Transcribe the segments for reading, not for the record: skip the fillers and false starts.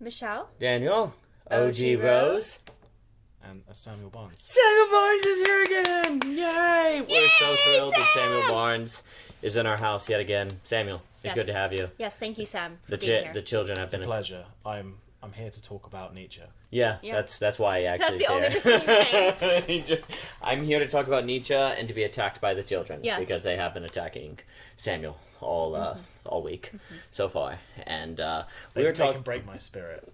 Michelle. Daniel. OG Rose. And Samuel Barnes. Samuel Barnes is here again! Yay! We're so thrilled that Samuel Barnes is in our house yet again. Samuel, it's good to have you. Yes, thank you, Sam, for The being here. the children have It's a been... pleasure. I'm here to talk about Nietzsche. Yeah, that's why he actually That's the only distinct thing. I'm here to talk about Nietzsche and to be attacked by the children. Yes. Because they have been attacking Samuel all week so far. And They can break my spirit.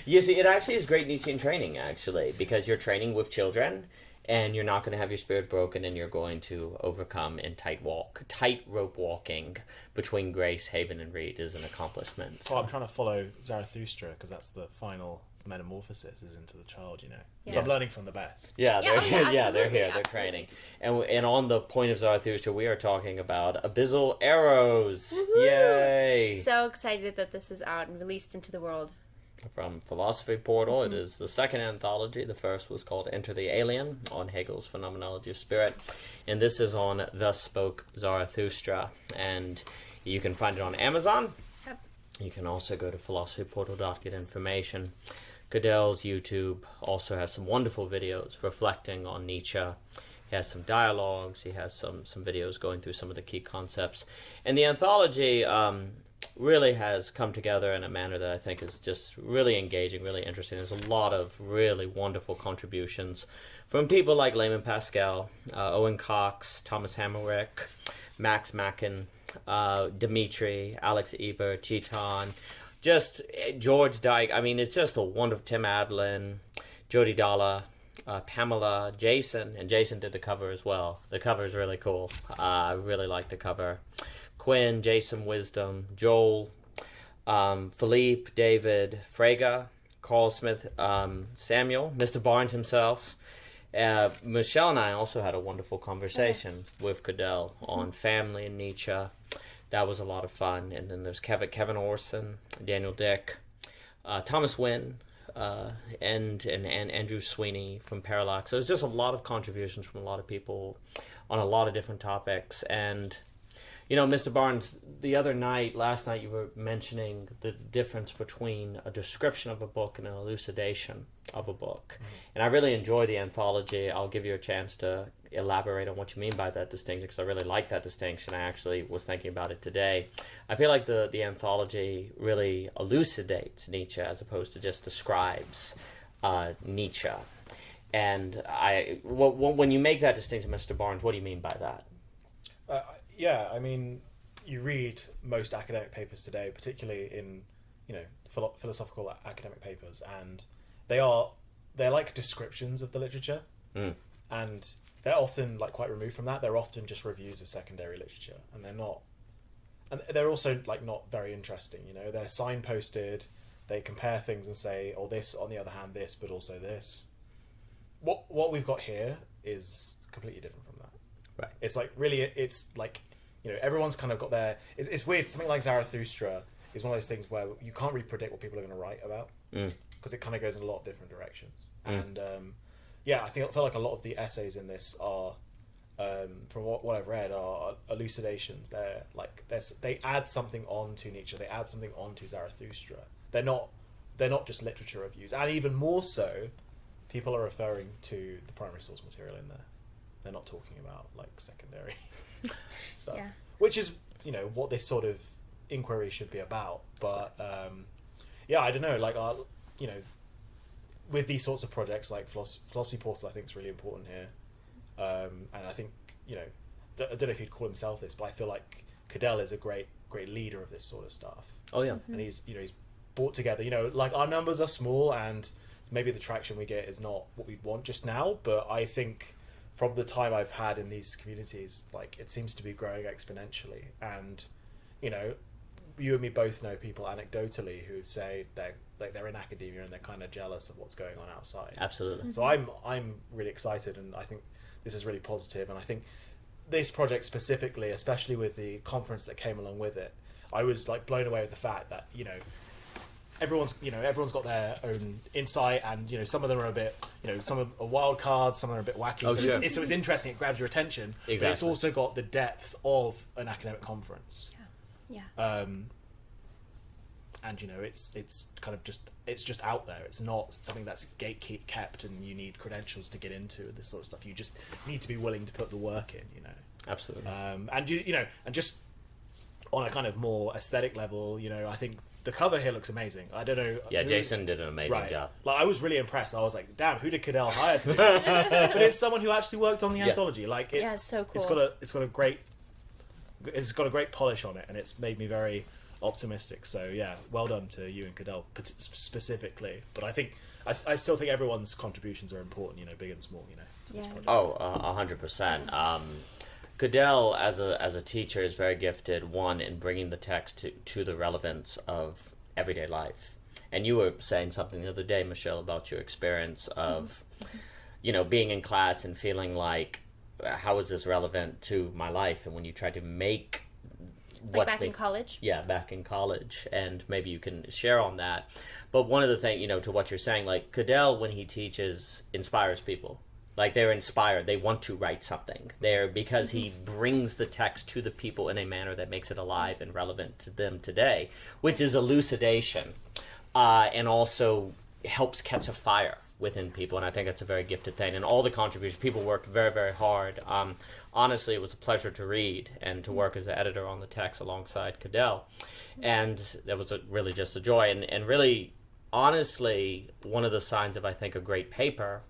You see, it actually is great Nietzschean training, actually, because you're training with children, and you're not going to have your spirit broken, and you're going to overcome in tightrope walking between Grace, Haven, and Reed is an accomplishment. Well, I'm trying to follow Zarathustra because that's the final metamorphosis is into the child, Yeah. So I'm learning from the best. Yeah, they're here. They're absolutely. training. And on the point of Zarathustra, we are talking about Abyssal Arrows. Woohoo! Yay! So excited that this is out and released into the world. From Philosophy Portal, it is the second anthology. The first was called Enter the Alien, on Hegel's Phenomenology of Spirit. And this is on Thus Spoke Zarathustra. And you can find it on Amazon. Yep. You can also go to philosophyportal.com to get information. Goodell's YouTube also has some wonderful videos reflecting on Nietzsche. He has some dialogues. He has some videos going through some of the key concepts. And the anthology really has come together in a manner that I think is just really engaging, really interesting. There's a lot of really wonderful contributions from people like Layman Pascal, Owen Cox, Thomas Hammerich, Max Mackin, Dimitri, Alex Ebert, Chetan, just George Dyke. I mean, it's just a wonderful... Tim Adlin, Jody Dalla, Pamela, Jason, and Jason did the cover as well. The cover is really cool. I really like the cover. Quinn, Jason Wisdom, Joel, Philippe, David, Frege, Carl Smith, Samuel, Mr. Barnes himself. Michelle and I also had a wonderful conversation with Goodell on family and Nietzsche. That was a lot of fun. And then there's Kevin Orson, Daniel Dick, Thomas Wynn, and Andrew Sweeney from Parallax. So there's just a lot of contributions from a lot of people on a lot of different topics. And Mr. Barnes, last night you were mentioning the difference between a description of a book and an elucidation of a book. Mm-hmm. And I really enjoy the anthology. I'll give you a chance to elaborate on what you mean by that distinction, because I really like that distinction. I actually was thinking about it today. I feel like the anthology really elucidates Nietzsche as opposed to just describes Nietzsche. And when you make that distinction, Mr. Barnes, what do you mean by that? Yeah, I mean, you read most academic papers today, particularly in, philosophical academic papers, and they're like descriptions of the literature, and they're often like quite removed from that. They're often just reviews of secondary literature, and they're also like not very interesting. They're signposted. They compare things and say, "Oh, this on the other hand, this, but also this." What we've got here is completely different from that. Right. It's like really, it's like, everyone's kind of got their... It's weird. Something like Zarathustra is one of those things where you can't really predict what people are going to write about, because it kind of goes in a lot of different directions. And I feel like a lot of the essays in this are, from what I've read, are elucidations. They're like they add something on to Nietzsche. They add something on to Zarathustra. They're not just literature reviews. And even more so, people are referring to the primary source material in there. They're not talking about like secondary stuff, which is what this sort of inquiry should be about. But I don't know. Like with these sorts of projects, like Philosophy Portal, I think is really important here. And I think I don't know if he'd call himself this, but I feel like Goodell is a great leader of this sort of stuff. Oh yeah, and he's brought together. Like our numbers are small, and maybe the traction we get is not what we want just now. But I think, from the time I've had in these communities, like it seems to be growing exponentially. And you and me both know people anecdotally who say they're in academia and they're kind of jealous of what's going on outside. Absolutely. So I'm really excited, and I think this is really positive. And I think this project specifically, especially with the conference that came along with it, I was like blown away with the fact that everyone's got their own insight, and some of them are a bit, some are wild cards, some are a bit wacky. Oh, so sure. it's interesting, it grabs your attention. Exactly. But it's also got the depth of an academic conference. Yeah. and it's kind of just out there. It's not something that's gatekeep kept and you need credentials to get into this sort of stuff. You just need to be willing to put the work in, Absolutely. And and just on a kind of more aesthetic level, I think the cover here looks amazing. I don't know. Yeah, Jason did an amazing job. Like, I was really impressed. I was like, damn, who did Cadell hire to do this? But it's someone who actually worked on the anthology. Like, it's so cool. It's got a great polish on it, and it's made me very optimistic. So yeah, well done to you and Cadell specifically. But I still think everyone's contributions are important. big and small. To this project. 100%. Cadell, as a teacher, is very gifted, one, in bringing the text to the relevance of everyday life. And you were saying something the other day, Michelle, about your experience of, being in class and feeling like, how is this relevant to my life? And when you try to make in college? Yeah, back in college. And maybe you can share on that. But one of the things, to what you're saying, like, Cadell, when he teaches, inspires people. Like, they're inspired. They want to write something there because he brings the text to the people in a manner that makes it alive and relevant to them today, which is elucidation, and also helps catch a fire within people. And I think that's a very gifted thing. And all the contributions, people worked very, very hard. Honestly, it was a pleasure to read and to work as the editor on the text alongside Cadell. And that was really just a joy. And really, honestly, one of the signs of, I think, a great paper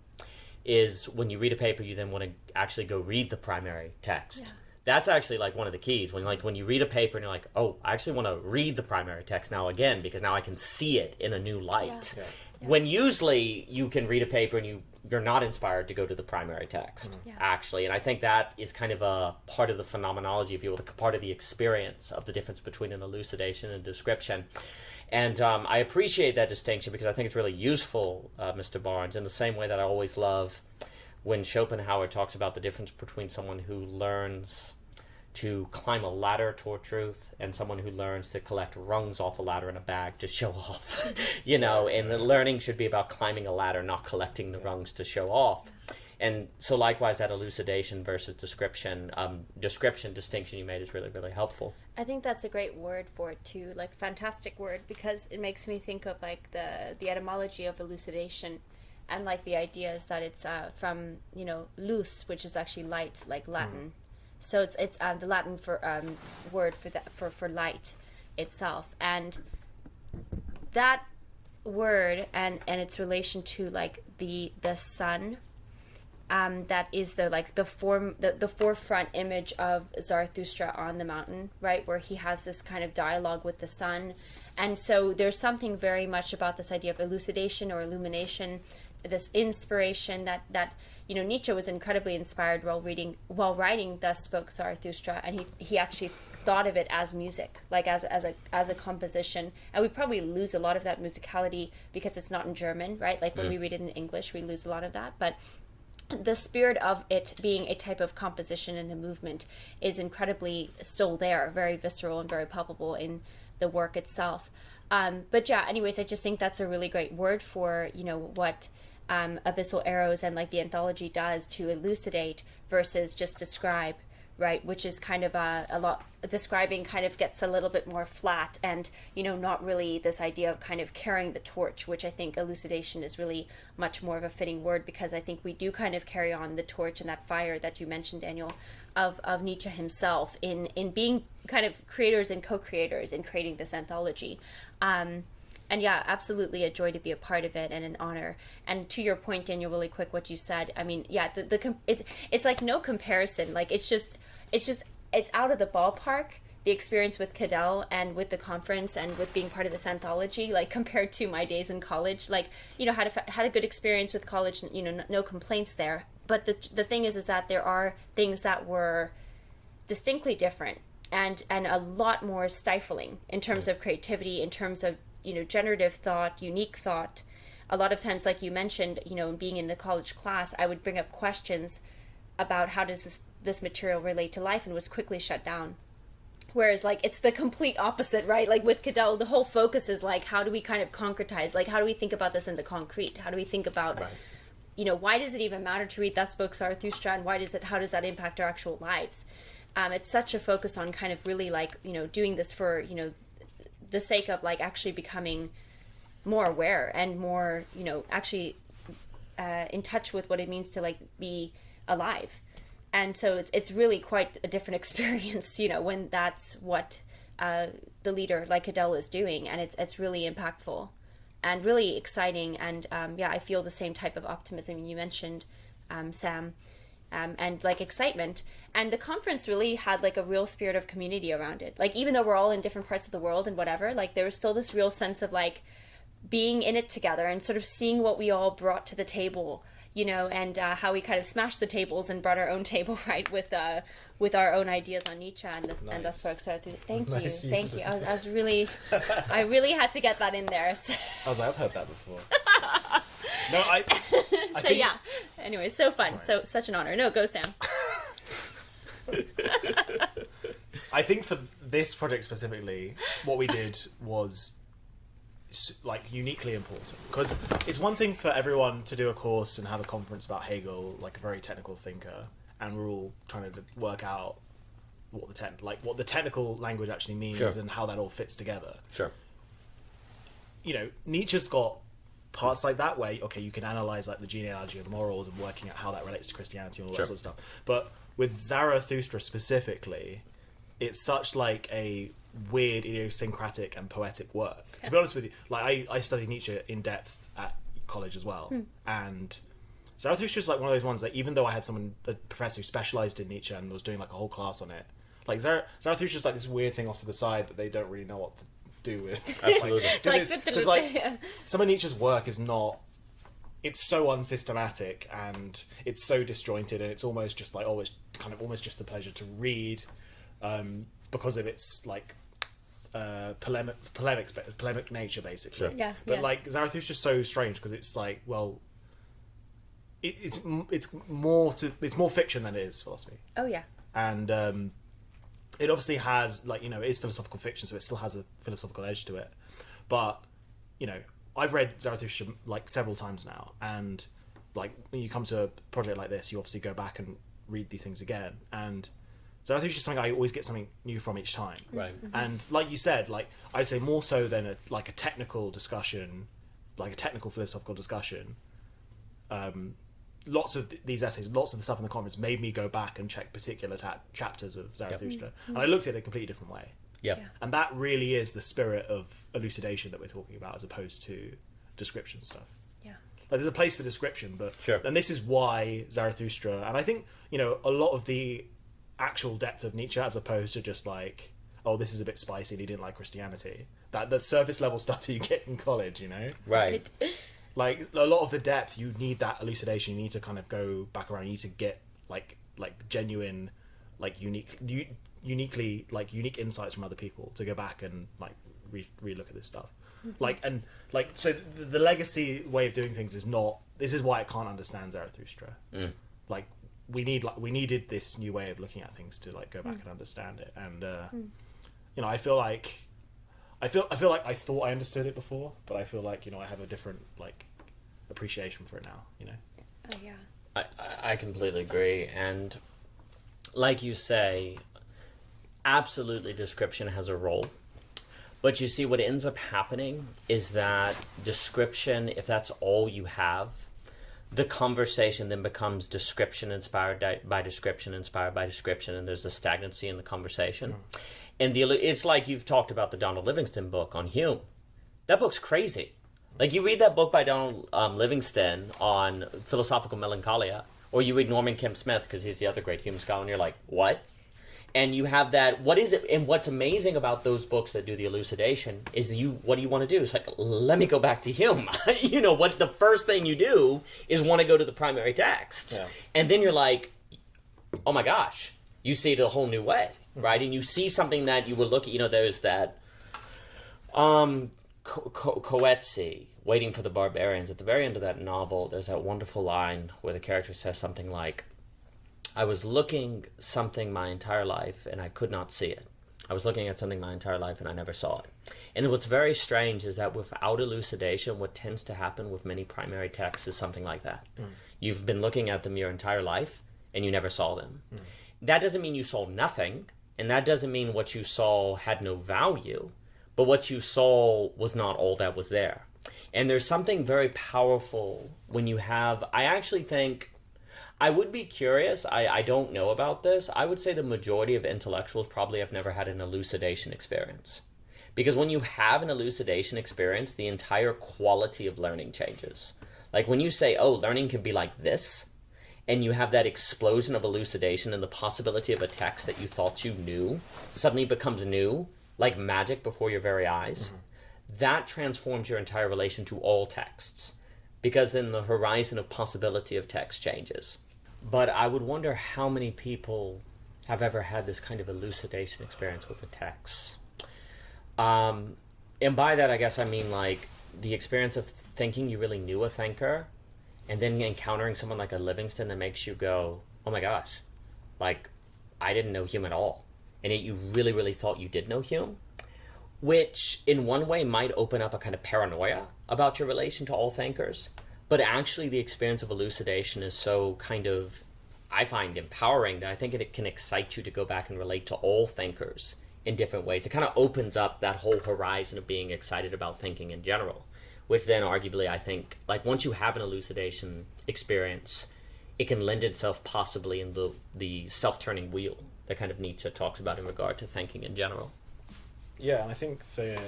is when you read a paper, you then want to actually go read the primary text. Yeah. That's actually like one of the keys. When you read a paper and you're like, oh, I actually want to read the primary text now again because now I can see it in a new light. Yeah. Yeah. When usually you can read a paper and you're not inspired to go to the primary text, actually. And I think that is kind of a part of the phenomenology, if you will, part of the experience of the difference between an elucidation and description. And I appreciate that distinction because I think it's really useful, Mr. Barnes, in the same way that I always love when Schopenhauer talks about the difference between someone who learns to climb a ladder toward truth and someone who learns to collect rungs off a ladder in a bag to show off. And the learning should be about climbing a ladder, not collecting the rungs to show off. And so likewise, that elucidation versus description distinction you made is really, really helpful. I think that's a great word for it too, like fantastic word, because it makes me think of like the etymology of elucidation, and like the idea is that it's from lus, which is actually light, like Latin. So it's the Latin for word for that for light itself, and that word and its relation to like the sun. That is the forefront image of Zarathustra on the mountain, right, where he has this kind of dialogue with the sun. And so there's something very much about this idea of elucidation or illumination, this inspiration that Nietzsche was incredibly inspired while writing Thus Spoke Zarathustra, and he actually thought of it as music, like as a composition. And we probably lose a lot of that musicality because it's not in German, right? Like when we read it in English, we lose a lot of that, but the spirit of it being a type of composition and a movement is incredibly still there, very visceral and very palpable in the work itself. But yeah, anyways, I just think that's a really great word for, what Abyssal Arrows and like the anthology does to elucidate versus just describe, right? Which is kind of a lot, describing kind of gets a little bit more flat and, not really this idea of kind of carrying the torch, which I think elucidation is really much more of a fitting word, because I think we do kind of carry on the torch and that fire that you mentioned, Daniel, of Nietzsche himself in being kind of creators and co-creators in creating this anthology. And yeah, absolutely a joy to be a part of it and an honor. And to your point, Daniel, really quick, what you said, I mean, yeah, it's like no comparison. Like it's out of the ballpark, the experience with Cadell and with the conference and with being part of this anthology, like compared to my days in college, like, had a good experience with college, no complaints there. But the thing is that there are things that were distinctly different and a lot more stifling in terms of creativity, in terms of, generative thought, unique thought. A lot of times, like you mentioned, being in the college class, I would bring up questions about how does this material relate to life, and was quickly shut down. Whereas like it's the complete opposite, right? Like with Cadell, the whole focus is like, how do we kind of concretize? Like, how do we think about this in the concrete? How do we think about, why does it even matter to read Thus Spoke Zarathustra, and how does that impact our actual lives? It's such a focus on kind of really like, doing this for, the sake of like actually becoming more aware and more, you know, actually in touch with what it means to like be alive. And so it's really quite a different experience, you know, when that's what the leader like Adele is doing, and it's really impactful and really exciting. And I feel the same type of optimism you mentioned, Sam, and like excitement. And the conference really had like a real spirit of community around it. Like, even though we're all in different parts of the world and whatever, like there was still this real sense of like being in it together and sort of seeing what we all brought to the table, you know, and how we kind of smashed the tables and brought our own table, right, with our own ideas on Nietzsche and Thus Spoke Zarathustra. Thank you. I was really, I really had to get that in there. So. I was like, I've heard that before. No, I so think... yeah. Anyway, so fun. Sorry. So such an honor. No, go Sam. I think for this project specifically, what we did was like uniquely important, because it's one thing for everyone to do a course and have a conference about Hegel, like a very technical thinker, and we're all trying to work out what the technical language actually means, sure, and how that all fits together. Sure. You know, Nietzsche's got parts like that where, okay, you can analyze like the genealogy of the morals and working out how that relates to Christianity and all that, sure, sort of stuff. But with Zarathustra specifically, it's such like a weird, idiosyncratic and poetic work. Yeah. To be honest with you, like I studied Nietzsche in depth at college as well, and Zarathustra is like one of those ones that, even though I had a professor who specialized in Nietzsche and was doing like a whole class on it, like Zarathustra is like this weird thing off to the side that they don't really know what to do with. Absolutely. Because like some of Nietzsche's work is not, it's so unsystematic and it's so disjointed, and it's almost just like almost just a pleasure to read, because of its like polemic nature, basically. Sure. Yeah. But like Zarathustra's so strange because it's like, well, it's more fiction than it is philosophy. Oh yeah. And it obviously has, like, you know, it is philosophical fiction, so it still has a philosophical edge to it. But, you know, I've read Zarathustra like several times now, and like when you come to a project like this, you obviously go back and read these things again, and Zarathustra is something I always get something new from each time. Right. Mm-hmm. And like you said, like I'd say more so than a technical discussion, like a technical philosophical discussion. Lots of these essays, lots of the stuff in the conference made me go back and check particular chapters of Zarathustra, Yep. and I looked at it a completely different way. Yep. Yeah. And that really is the spirit of elucidation that we're talking about, as opposed to description stuff. Yeah. Like, there's a place for description, but sure. And this is why Zarathustra, and I think, you know, a lot of the actual depth of Nietzsche, as opposed to just like, oh, this is a bit spicy and he didn't like Christianity, that surface level stuff you get in college, you know? Right. Like, a lot of the depth, you need that elucidation. You need to kind of go back around. You need to get like genuine, like unique insights from other people to go back and like re-look at this stuff. Mm-hmm. So the legacy way of doing things is not. This is why I can't understand Zarathustra. Like, we needed this new way of looking at things to like go back and understand it. And you know, I feel like I thought I understood it before, but I feel like, you know, I have a different like appreciation for it now, you know. Oh yeah. I completely agree, and like you say, absolutely description has a role. But you see, what ends up happening is that description, if that's all you have, the conversation then becomes description inspired by description inspired by description, and there's a stagnancy in the conversation. And it's like you've talked about the Donald Livingston book on Hume. That book's crazy. Like, you read that book by Donald Livingston on philosophical melancholia, or you read Norman Kemp Smith, because he's the other great Hume scholar, and you're like, what? And you have that, what is it? And what's amazing about those books that do the elucidation is what do you want to do? It's like, let me go back to Hume. You know, what the first thing you do is want to go to the primary text. Yeah. And then you're like, oh my gosh, you see it a whole new way, right? And you see something that you would look at, you know, there's that Coetzee, Waiting for the Barbarians. At the very end of that novel, there's that wonderful line where the character says something like, I was looking something my entire life and I could not see it. I was looking at something my entire life and I never saw it. And what's very strange is that without elucidation, what tends to happen with many primary texts is something like that. You've been looking at them your entire life and you never saw them. That doesn't mean you saw nothing, and that doesn't mean what you saw had no value, but what you saw was not all that was there. And there's something very powerful when you have, I actually think, I would be curious, I don't know about this, I would say the majority of intellectuals probably have never had an elucidation experience. Because when you have an elucidation experience, the entire quality of learning changes. Like when you say, oh, learning can be like this, and you have that explosion of elucidation and the possibility of a text that you thought you knew suddenly becomes new, like magic before your very eyes, that transforms your entire relation to all texts, because then the horizon of possibility of text changes. But I would wonder how many people have ever had this kind of elucidation experience with the text. And by that, I guess I mean like the experience of thinking you really knew a thinker, and then encountering someone like a Livingston that makes you go, oh my gosh, like I didn't know Hume at all. And yet you really, really thought you did know Hume, which in one way might open up a kind of paranoia about your relation to all thinkers. But actually the experience of elucidation is so kind of, I find, empowering that I think it can excite you to go back and relate to all thinkers in different ways. It kind of opens up that whole horizon of being excited about thinking in general, which then arguably I think, like once you have an elucidation experience, it can lend itself possibly in the self-turning wheel that kind of Nietzsche talks about in regard to thinking in general. Yeah, and I think the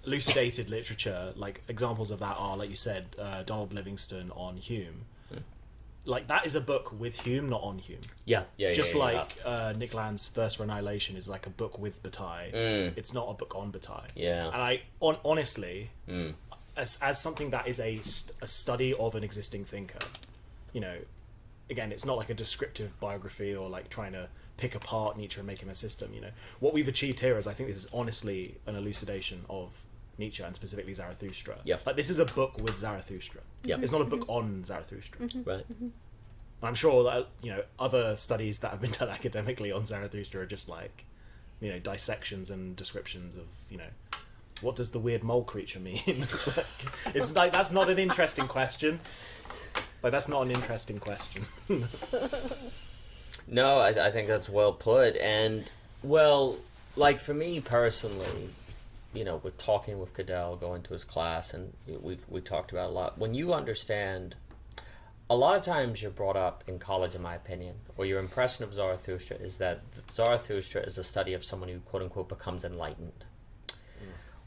elucidated literature, like examples of that are, like you said, Donald Livingston on Hume. Like that is a book with Hume, not on Hume. Yeah. Just like Nick Land's Thirst for Annihilation is like a book with Bataille. It's not a book on Bataille. Yeah. And I honestly, as something that is a study of an existing thinker, you know, again, it's not like a descriptive biography or like trying to pick apart Nietzsche and make him a system. You know, what we've achieved here is, I think this is honestly an elucidation of Nietzsche and specifically Zarathustra. Yeah. Like this is a book with Zarathustra. Yeah. It's not a book on Zarathustra. Right. I'm sure that, you know, other studies that have been done academically on Zarathustra are just like, you know, dissections and descriptions of, you know, what does the weird mole creature mean? It's like, that's not an interesting question. Like, that's not an interesting question. No, I think that's well put. And, well, like for me personally, you know, with talking with Cadell, going to his class, and we talked about a lot. When you understand, a lot of times you're brought up in college, in my opinion, or your impression of Zarathustra is that Zarathustra is a study of someone who, quote unquote, becomes enlightened.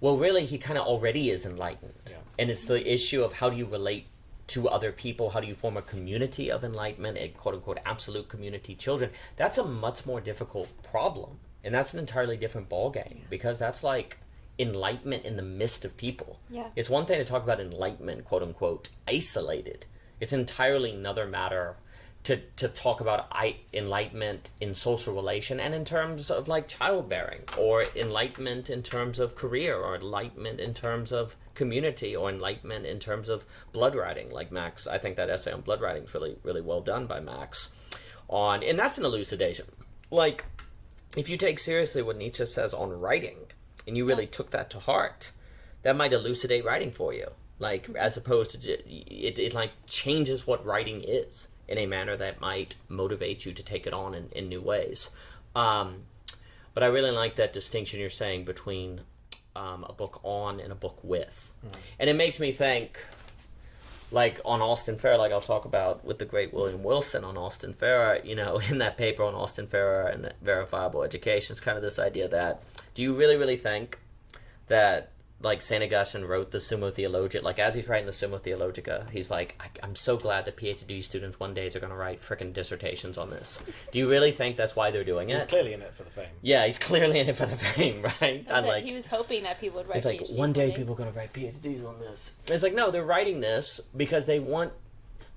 Well, really, he kind of already is enlightened. Yeah. And it's the issue of how do you relate to other people, how do you form a community of enlightenment, a quote-unquote absolute community children. That's a much more difficult problem. And that's an entirely different ballgame, because that's like enlightenment in the midst of people. Yeah. It's one thing to talk about enlightenment, quote-unquote, isolated. It's entirely another matter to talk about enlightenment in social relation and in terms of like childbearing, or enlightenment in terms of career, or enlightenment in terms of community, or enlightenment in terms of blood writing. Like Max, I think that essay on blood writing is really, really well done by Max. And that's an elucidation. Like, if you take seriously what Nietzsche says on writing, and you really took that to heart, that might elucidate writing for you. Like, as opposed to, it like changes what writing is in a manner that might motivate you to take it on in new ways. But I really like that distinction you're saying between a book on and a book with. And it makes me think, like on Austin Farrer, like I'll talk about with the great William Wilson on Austin Farrer, you know, in that paper on Austin Farrer and verifiable education, it's kind of this idea that, do you really, really think that like St. Augustine wrote the Summa Theologica, like as he's writing the Summa Theologica, he's like, I'm so glad that PhD students one day are going to write frickin' dissertations on this. Do you really think that's why they're doing it? He's clearly in it for the fame. Yeah, he's clearly in it for the fame, right? And like, he was hoping that people would write PhDs. It's like, one day people are going to write PhDs on this. And it's like, no, they're writing this because they want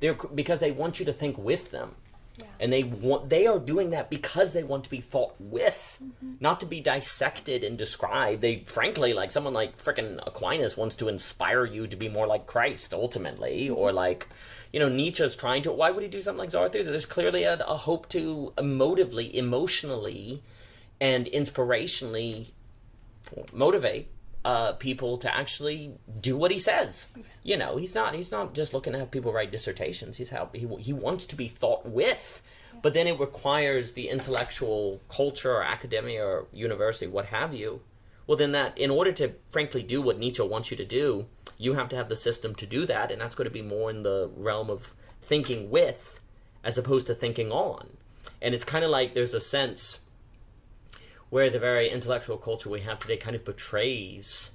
you to think with them. Yeah. And they are doing that because they want to be thought with, not to be dissected and described. They, frankly, like someone like frickin' Aquinas wants to inspire you to be more like Christ, ultimately. Or like, you know, Nietzsche's trying to, why would he do something like Zarathustra? There's clearly a hope to emotively, emotionally, and inspirationally motivate people to actually do what he says. You know, he's not just looking to have people write dissertations. He wants to be thought with, But then it requires the intellectual culture or academia or university, what have you. Well, then that, in order to frankly do what Nietzsche wants you to do, you have to have the system to do that, and that's going to be more in the realm of thinking with as opposed to thinking on. And it's kind of like there's a sense where the very intellectual culture we have today kind of betrays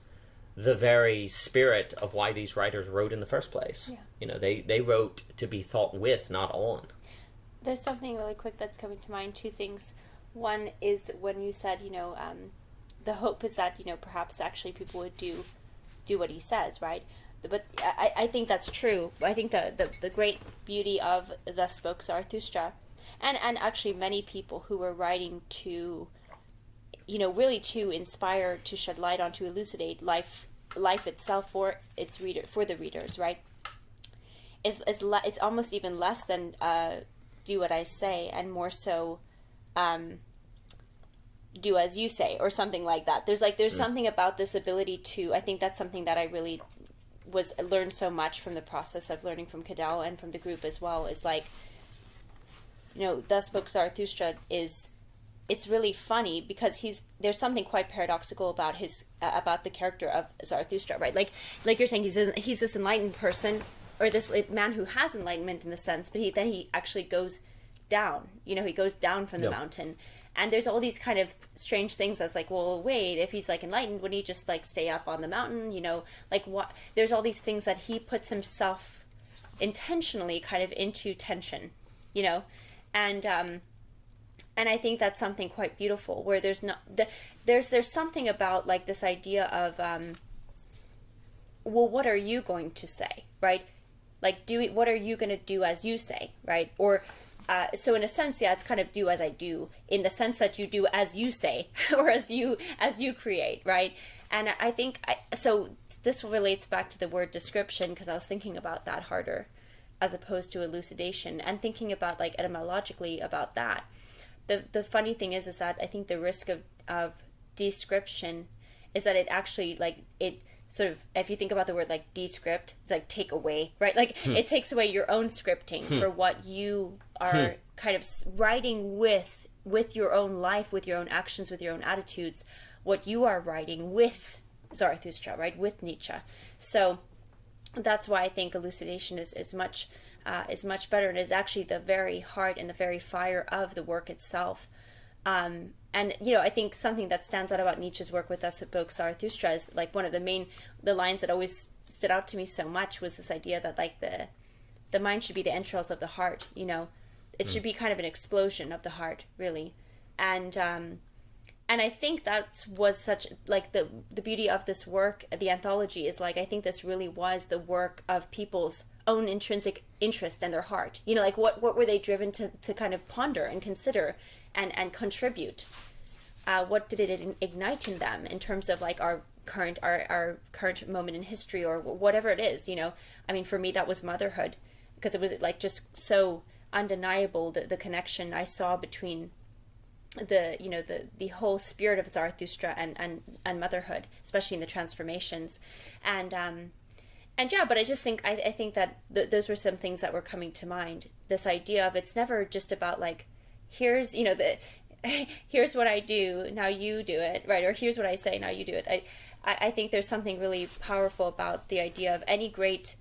the very spirit of why these writers wrote in the first place. Yeah. You know, they wrote to be thought with, not on. There's something really quick that's coming to mind. Two things. One is when you said, the hope is that, perhaps actually people would do what he says, right? But I think that's true. I think the great beauty of Thus Spoke Zarathustra, and actually many people who were writing to, really to inspire, to shed light on, to elucidate life itself for its reader, for the readers, right? It's almost even less than do what I say, and more so do as you say, or something like that. There's something about this ability to, I think that's something that I really learned so much from the process of learning from Cadell and from the group as well, is like, Thus Spoke Zarathustra it's really funny because there's something quite paradoxical about about the character of Zarathustra, right? Like you're saying, he's this enlightened person, or this man who has enlightenment in the sense, but then he actually goes down. He goes down from the mountain. And there's all these kind of strange things that's like, well, wait, if he's like enlightened, wouldn't he just like stay up on the mountain? Like what? There's all these things that he puts himself intentionally kind of into tension, and I think that's something quite beautiful, where there's something about like this idea of, well, what are you going to say, right? Like, what are you going to do as you say, right? Or so in a sense, yeah, it's kind of do as I do, in the sense that you do as you say, or as you create, right? And I think, so this relates back to the word description, because I was thinking about that harder as opposed to elucidation, and thinking about like etymologically about that. The funny thing is that I think the risk of description is that it actually, like, it sort of, if you think about the word like descript, it's like take away, right? Like it takes away your own scripting for what you are kind of writing with your own life, with your own actions, with your own attitudes, what you are writing with Zarathustra, right? With Nietzsche. So that's why I think elucidation is much better, and is actually the very heart and the very fire of the work itself. And I think something that stands out about Nietzsche's work with Thus Spoke Zarathustra is like one of the lines that always stood out to me so much was this idea that like the mind should be the entrails of the heart. It should be kind of an explosion of the heart, really. And I think that was such like the beauty of this work, the anthology, is like, I think this really was the work of people's own intrinsic interest and their heart. Like what were they driven to kind of ponder and consider and contribute? What did it ignite in them in terms of like our current moment in history, or whatever it is? I mean, for me that was motherhood, because it was like just so undeniable, the connection I saw between the whole spirit of Zarathustra and motherhood, especially in the transformations, and yeah. But I just think I think that those were some things that were coming to mind. This idea of, it's never just about like, here's here's what I do, now you do it, right? Or here's what I say, now you do it. I think there's something really powerful about the idea of any great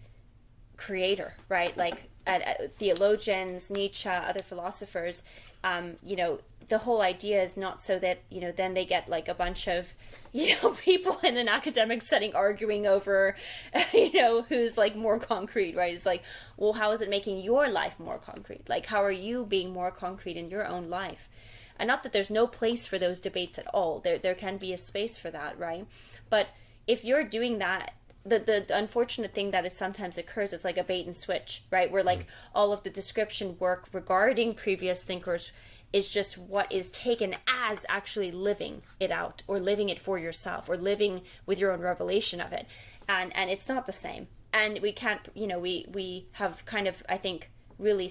creator, right? Like theologians, Nietzsche, other philosophers. The whole idea is not so that, then they get like a bunch of, people in an academic setting arguing over, who's like more concrete, right? It's like, well, how is it making your life more concrete? Like, how are you being more concrete in your own life? And not that there's no place for those debates at all. There can be a space for that, right? But if you're doing that, the unfortunate thing that it sometimes occurs, it's like a bait and switch, right? Where like all of the description work regarding previous thinkers is just what is taken as actually living it out, or living it for yourself, or living with your own revelation of it. And it's not the same. And we can't, we have kind of, I think, really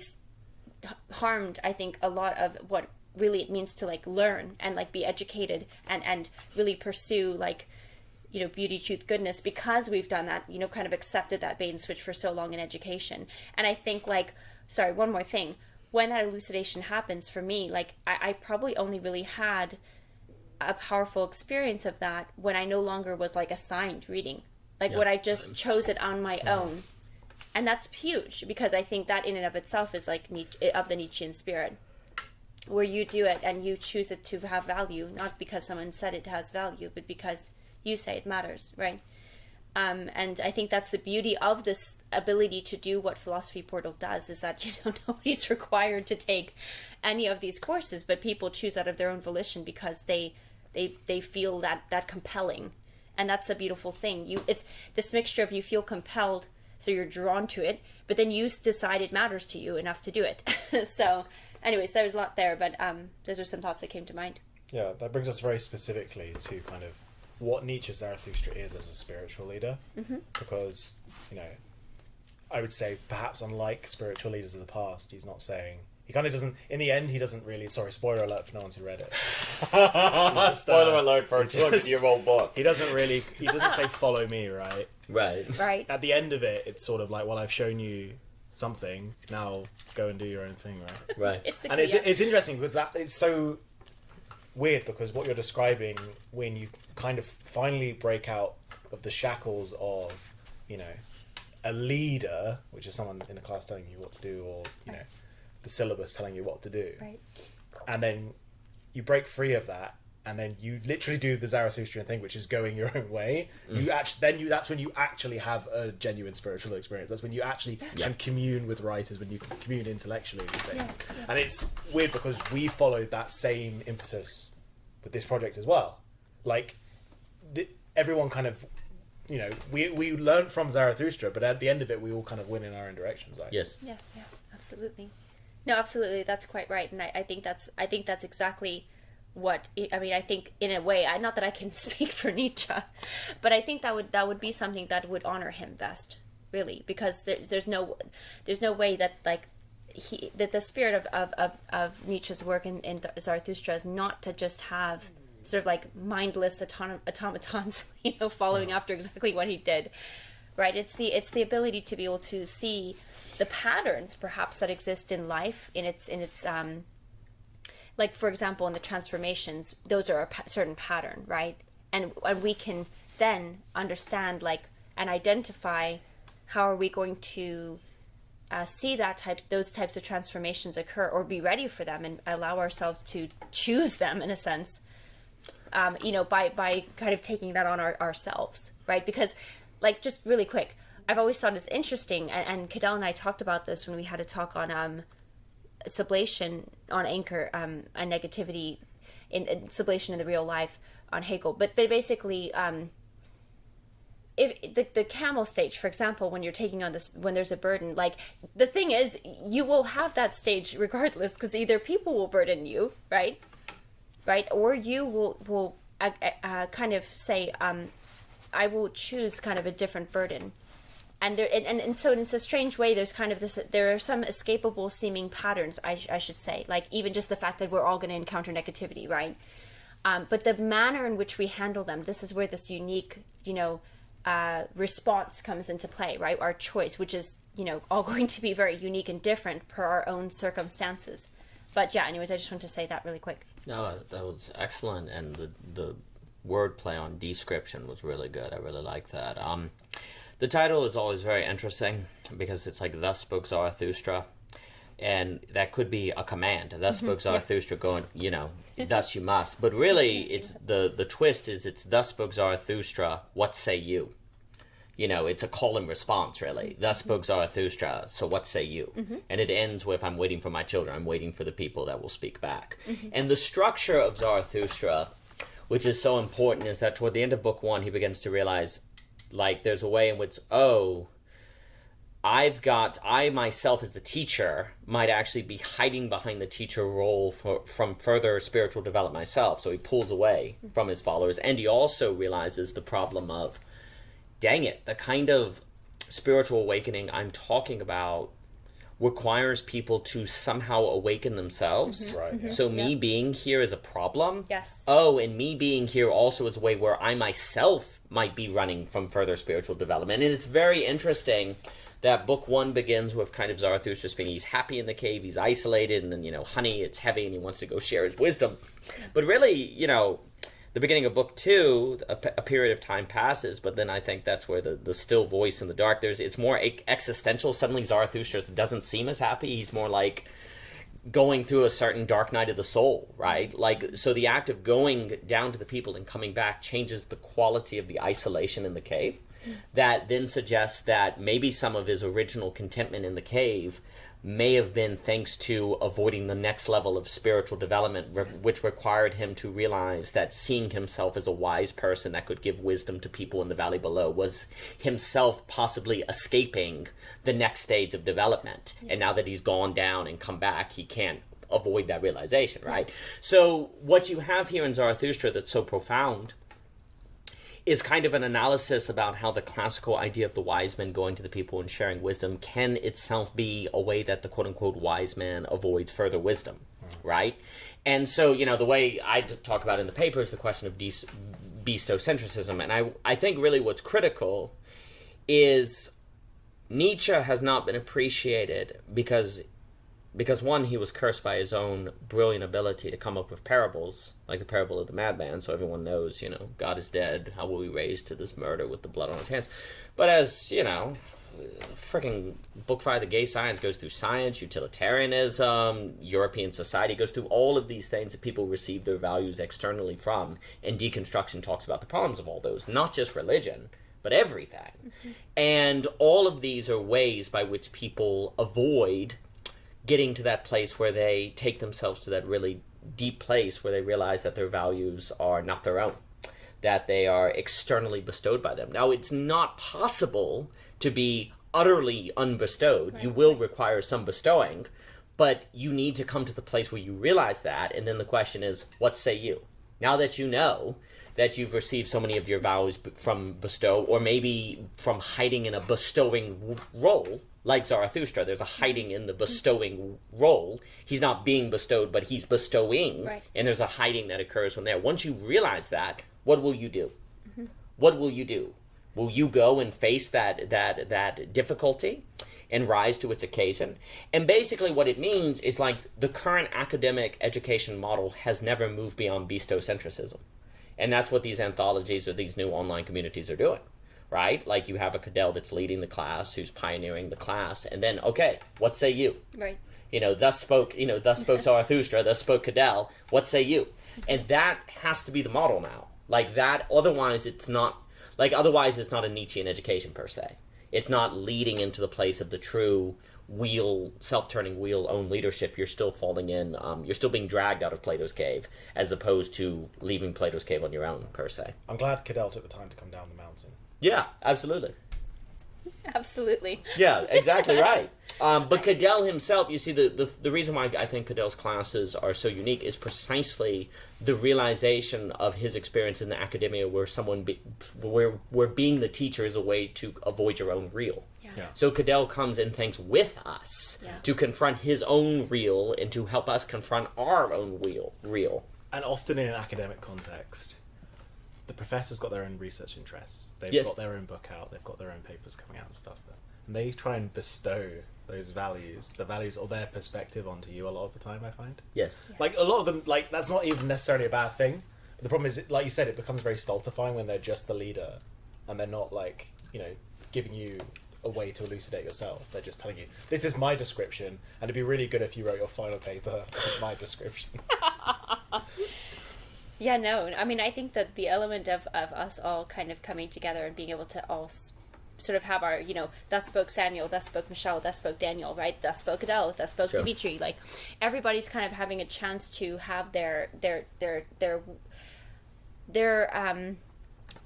harmed, I think, a lot of what really it means to like learn and like be educated and really pursue like, beauty, truth, goodness, because we've done that, kind of accepted that bait and switch for so long in education. And I think like, sorry, one more thing. when that elucidation happens for me, like I probably only really had a powerful experience of that when I no longer was like assigned reading, like when I just chose it on my own. And that's huge, because I think that in and of itself is like of the Nietzschean spirit, where you do it and you choose it to have value, not because someone said it has value, but because you say it matters, right? And I think that's the beauty of this ability to do what Philosophy Portal does, is that, nobody's required to take any of these courses, but people choose out of their own volition because they feel that compelling. And that's a beautiful thing. It's this mixture of you feel compelled, so you're drawn to it, but then you decide it matters to you enough to do it. So anyways, there's a lot there, but those are some thoughts that came to mind. Yeah, that brings us very specifically to kind of what Nietzsche's Zarathustra is as a spiritual leader, because I would say perhaps unlike spiritual leaders of the past, he kind of doesn't, in the end he doesn't really, sorry, spoiler alert for no one who read it. Spoiler alert for a 200-year-old book. He doesn't say follow me, right? Right. At the end of it, it's sort of like, well, I've shown you something, now go and do your own thing, right? And it's interesting because it's so weird, because what you're describing, when you kind of finally break out of the shackles of, a leader, which is someone in a class telling you what to do, or, the syllabus telling you what to do. Right. And then you break free of that, and then you literally do the Zarathustrian thing, which is going your own way. That's when you actually have a genuine spiritual experience. That's when you actually can commune with writers, when you can commune intellectually with things. Yeah. And it's weird because we followed that same impetus with this project as well. Like, everyone kind of, we learned from Zarathustra, but at the end of it, we all kind of went in our own directions. Right? Yes. Yeah, absolutely. No, absolutely, that's quite right, and I think that's exactly what I think, in a way, not that I can speak for Nietzsche, but I think that would be something that would honor him best, really, because there's no way that that the spirit of Nietzsche's work in Zarathustra is not to just have sort of like mindless automatons, following after exactly what he did, right? It's the ability to be able to see the patterns perhaps that exist in life, in its like, for example, in the transformations, those are a certain pattern, right? And we can then understand, and identify how are we going to see those types of transformations occur, or be ready for them, and allow ourselves to choose them, in a sense, by kind of taking that on ourselves, right? Because, just really quick, I've always thought it's interesting, and Cadell and I talked about this when we had a talk on sublation on Anchor, and negativity in sublation in the real life on Hegel. But basically, if the camel stage, for example, when you're taking on this, when there's a burden, the thing is, you will have that stage regardless, because either people will burden you, right, or you will kind of say, I will choose kind of a different burden. And so in a strange way, there's kind of this, there are some escapable seeming patterns, I should say, even just the fact that we're all going to encounter negativity, right? But the manner in which we handle them, this is where this unique, response comes into play, right? Our choice, which is, all going to be very unique and different per our own circumstances. But yeah, anyways, I just want to say that really quick. No, that was excellent, and the wordplay on description was really good. I really like that. The title is always very interesting, because it's like Thus Spoke Zarathustra, and that could be a command. Thus Spoke Zarathustra, going, thus you must. But really, it's the twist is it's Thus Spoke Zarathustra, what say you? It's a call and response, really. Thus spoke Zarathustra, so what say you? And it ends with, I'm waiting for my children, I'm waiting for the people that will speak back. And the structure of Zarathustra, which is so important, is that toward the end of book 1, he begins to realize, there's a way in which, I myself as the teacher might actually be hiding behind the teacher role from further spiritual development myself. So he pulls away from his followers. And he also realizes the problem of, dang it, the kind of spiritual awakening I'm talking about requires people to somehow awaken themselves. Right. So me being here is a problem. Yes. Oh, and me being here also is a way where I myself might be running from further spiritual development. And it's very interesting that book one begins with kind of Zarathustra speaking. He's happy in the cave, he's isolated, and then, honey, it's heavy, and he wants to go share his wisdom. But really, the beginning of book two, a period of time passes, but then I think that's where the still voice in the dark, it's more existential. Suddenly Zarathustra doesn't seem as happy. He's more like going through a certain dark night of the soul, right? Like, so the act of going down to the people and coming back changes the quality of the isolation in the cave. That then suggests that maybe some of his original contentment in the cave may have been thanks to avoiding the next level of spiritual development, which required him to realize that seeing himself as a wise person that could give wisdom to people in the valley below was himself possibly escaping the next stage of development. And now that he's gone down and come back, he can't avoid that realization, right? So what you have here in Zarathustra that's so profound is kind of an analysis about how the classical idea of the wise man going to the people and sharing wisdom can itself be a way that the quote-unquote wise man avoids further wisdom, right? And so, the way I talk about in the paper is the question of beastocentrism. And I think really what's critical is Nietzsche has not been appreciated because one, he was cursed by his own brilliant ability to come up with parables, like the parable of the madman, so everyone knows, God is dead, how will we raise to this murder with the blood on his hands? But as, freaking Book 5, The Gay Science, goes through science, utilitarianism, European society, goes through all of these things that people receive their values externally from, and deconstruction talks about the problems of all those, not just religion, but everything. And all of these are ways by which people avoid getting to that place where they take themselves to that really deep place where they realize that their values are not their own, that they are externally bestowed by them. Now, it's not possible to be utterly unbestowed. Right. You will require some bestowing, but you need to come to the place where you realize that, and then the question is, what say you? Now that you know that you've received so many of your vows from bestow, or maybe from hiding in a bestowing role, like Zarathustra, there's a hiding in the bestowing role. He's not being bestowed, but he's bestowing. Right. And there's a hiding that occurs from there. Once you realize that, what will you do? What will you do? Will you go and face that difficulty and rise to its occasion? And basically what it means is like the current academic education model has never moved beyond beastocentrism. And that's what these anthologies or these new online communities are doing. Right? Like you have a Cadell that's leading the class, who's pioneering the class, and then, okay, what say you? Right. Thus spoke Zarathustra, thus spoke Cadell, what say you? And that has to be the model now. Like that, otherwise it's not a Nietzschean education per se. It's not leading into the place of the true self-turning wheel own leadership. You're still falling in, you're still being dragged out of Plato's cave, as opposed to leaving Plato's cave on your own per se. I'm glad Cadell took the time to come down the mountain. Yeah, absolutely. Absolutely. Yeah, exactly right. But Cadell himself, you see, the reason why I think Cadell's classes are so unique is precisely the realization of his experience in the academia where where being the teacher is a way to avoid your own real. Yeah. So Cadell comes and thinks with us to confront his own real and to help us confront our own real. And often in an academic context, the professors got their own research interests. They've got their own book out. They've got their own papers coming out and stuff. And they try and bestow those values, the values or their perspective onto you a lot of the time, I find. Yes. Like, a lot of them, like, that's not even necessarily a bad thing. But the problem is, like you said, it becomes very stultifying when they're just the leader and they're not, like, giving you a way to elucidate yourself. They're just telling you, this is my description, and it'd be really good if you wrote your final paper with my description. Yeah, no. I mean, I think that the element of us all kind of coming together and being able to all sort of have our, thus spoke Samuel, thus spoke Michelle, thus spoke Daniel, right? Thus spoke Adele, thus spoke Dimitri. Like, everybody's kind of having a chance to have their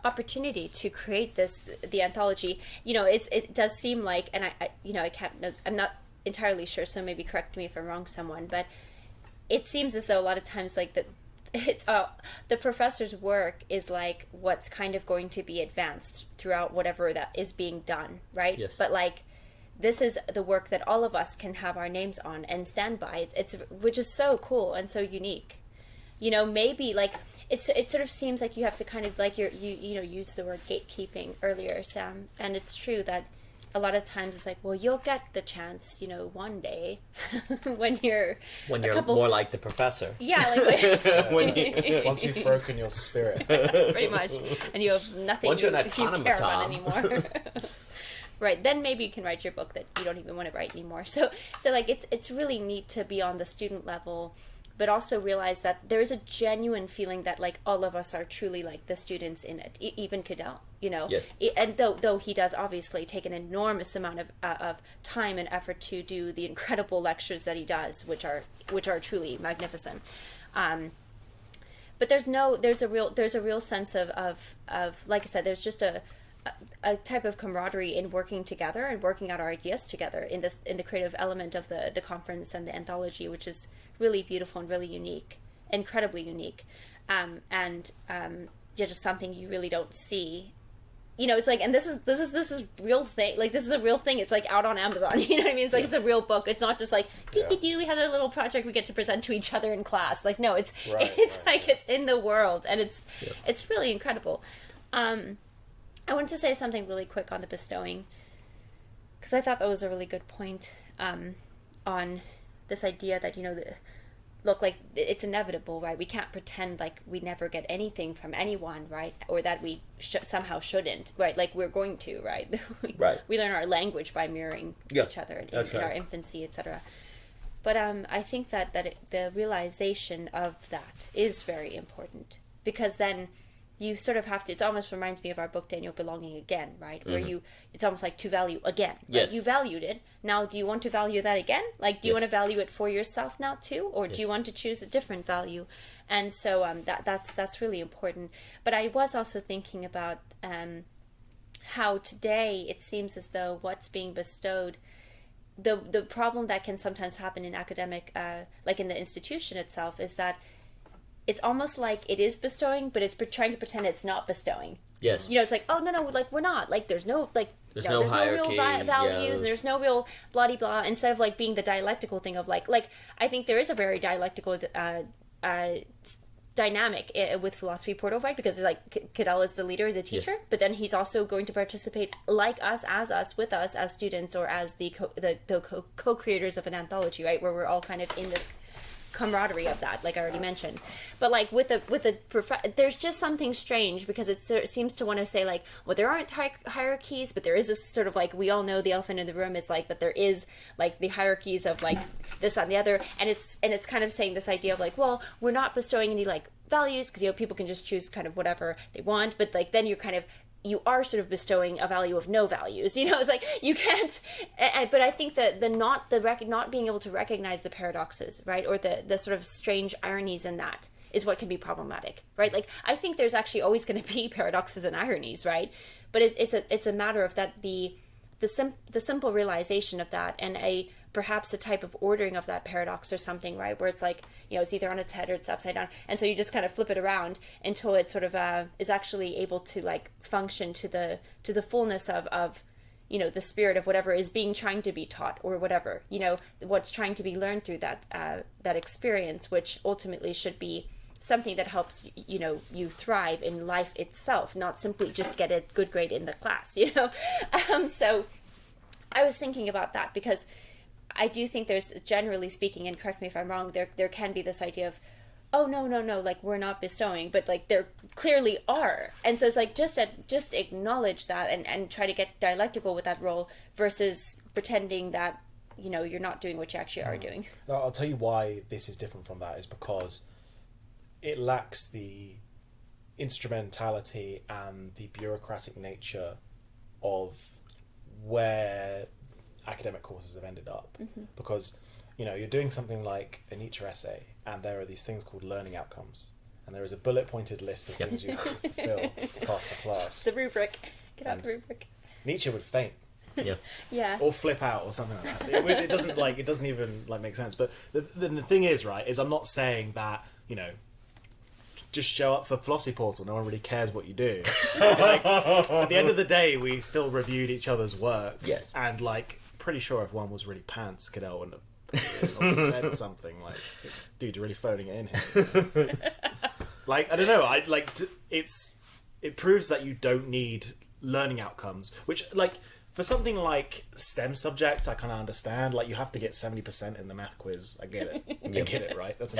opportunity to create the anthology. It does seem like, and I can't, I'm not entirely sure, so maybe correct me if I'm wrong, someone, but it seems as though a lot of times, like, it's the professor's work is like what's kind of going to be advanced throughout whatever that is being done, right? Yes. But like this is the work that all of us can have our names on and stand by. It's which is so cool and so unique. You know, maybe like it sort of seems like you have to kind of like you use the word gatekeeping earlier, Sam, and it's true that a lot of times it's like, well, you'll get the chance, you know, one day when you're more like the professor. Yeah, like Once you've broken your spirit. pretty much, and you have nothing Once you're an you care about automaton. anymore. Right, then maybe you can write your book that you don't even want to write anymore. So like it's really neat to be on the student level, but also realize that there is a genuine feeling that like all of us are truly like the students in it, even Cadell, you know. Yes. And though he does obviously take an enormous amount of time and effort to do the incredible lectures that he does, which are truly magnificent. But there's a real sense of like I said, there's just a type of camaraderie in working together and working out our ideas together in the creative element of the conference and the anthology, which is really beautiful and really unique, incredibly unique, just something you really don't see. You know, it's like, and this is real thing. Like, this is a real thing. It's like out on Amazon. You know what I mean? It's like it's a real book. It's not just like we have a little project we get to present to each other in class. Like, no, it's it's in the world, and it's really incredible. I wanted to say something really quick on the bestowing, because I thought that was a really good point on this idea that, you know, look, like, it's inevitable, right? We can't pretend like we never get anything from anyone, right? Or that we somehow shouldn't, right? Like, we're going to, right? Right. We learn our language by mirroring each other in our infancy, etc. But I think that the realization of that is very important, because then you sort of have to, it almost reminds me of our book, Daniel, Belonging Again, right? Where it's almost like to value again. Yes. Right? You valued it. Now, do you want to value that again? Like, do you want to value it for yourself now too? Or do you want to choose a different value? And so that's really important. But I was also thinking about how today it seems as though what's being bestowed, the problem that can sometimes happen in academic, like in the institution itself, is that it's almost like it is bestowing, but it's trying to pretend it's not bestowing. Yes. You know, it's like, oh, no, like, we're not. Like, there's no, like, there's no hierarchy, real values. There's no real blah-de-blah. Instead of, like, being the dialectical thing of, like, I think there is a very dialectical dynamic with philosophy Portovite, because, like, Cadell is the leader, the teacher, but then he's also going to participate like us, with us, as students, or as the co-creators of an anthology, right? Where we're all kind of in this camaraderie of that, like I already mentioned. But like with there's just something strange, because it seems to want to say like, well, there aren't hierarchies, but there is this sort of like, we all know the elephant in the room is like that there is like the hierarchies of like this, that, and the other, and it's kind of saying this idea of like, well, we're not bestowing any like values, because, you know, people can just choose kind of whatever they want, but like then you are sort of bestowing a value of no values, you know. It's like you can't. But I think that not being able to recognize the paradoxes, right, or the sort of strange ironies in that is what can be problematic, right? Like, I think there's actually always going to be paradoxes and ironies, right? But it's a matter of that the simple realization of that, and perhaps a type of ordering of that paradox or something, right? Where it's like, you know, it's either on its head or it's upside down. And so you just kind of flip it around until it sort of is actually able to like function to the fullness of, you know, the spirit of whatever is trying to be taught, or whatever, you know, what's trying to be learned through that experience, which ultimately should be something that helps, you know, you thrive in life itself, not simply just get a good grade in the class, you know? So I was thinking about that, because I do think there's, generally speaking, and correct me if I'm wrong, there can be this idea of, oh, no, like, we're not bestowing, but like there clearly are. And so it's like, just acknowledge that and try to get dialectical with that role, versus pretending that, you know, you're not doing what you actually are doing. No, I'll tell you why this is different from that, is because it lacks the instrumentality and the bureaucratic nature of where academic courses have ended up. Because, you know, you're doing something like a Nietzsche essay, and there are these things called learning outcomes, and there is a bullet pointed list of things you have to fulfill to pass the class. The rubric. Get out the rubric. Nietzsche would faint. Yeah. Or flip out or something like that. It doesn't even like make sense. But the thing is, right, is I'm not saying that, you know, just show up for Philosophy Portal, no one really cares what you do. Like, at the end of the day, we still reviewed each other's work. Yes. And like, pretty sure if one was really pants, Cadell wouldn't have said something like, "Dude, you're really phoning it in here." Like, I don't know. It proves that you don't need learning outcomes, which, like, for something like STEM subject, I kind of understand. Like, you have to get 70% in the math quiz. I get it. I get it, right? That's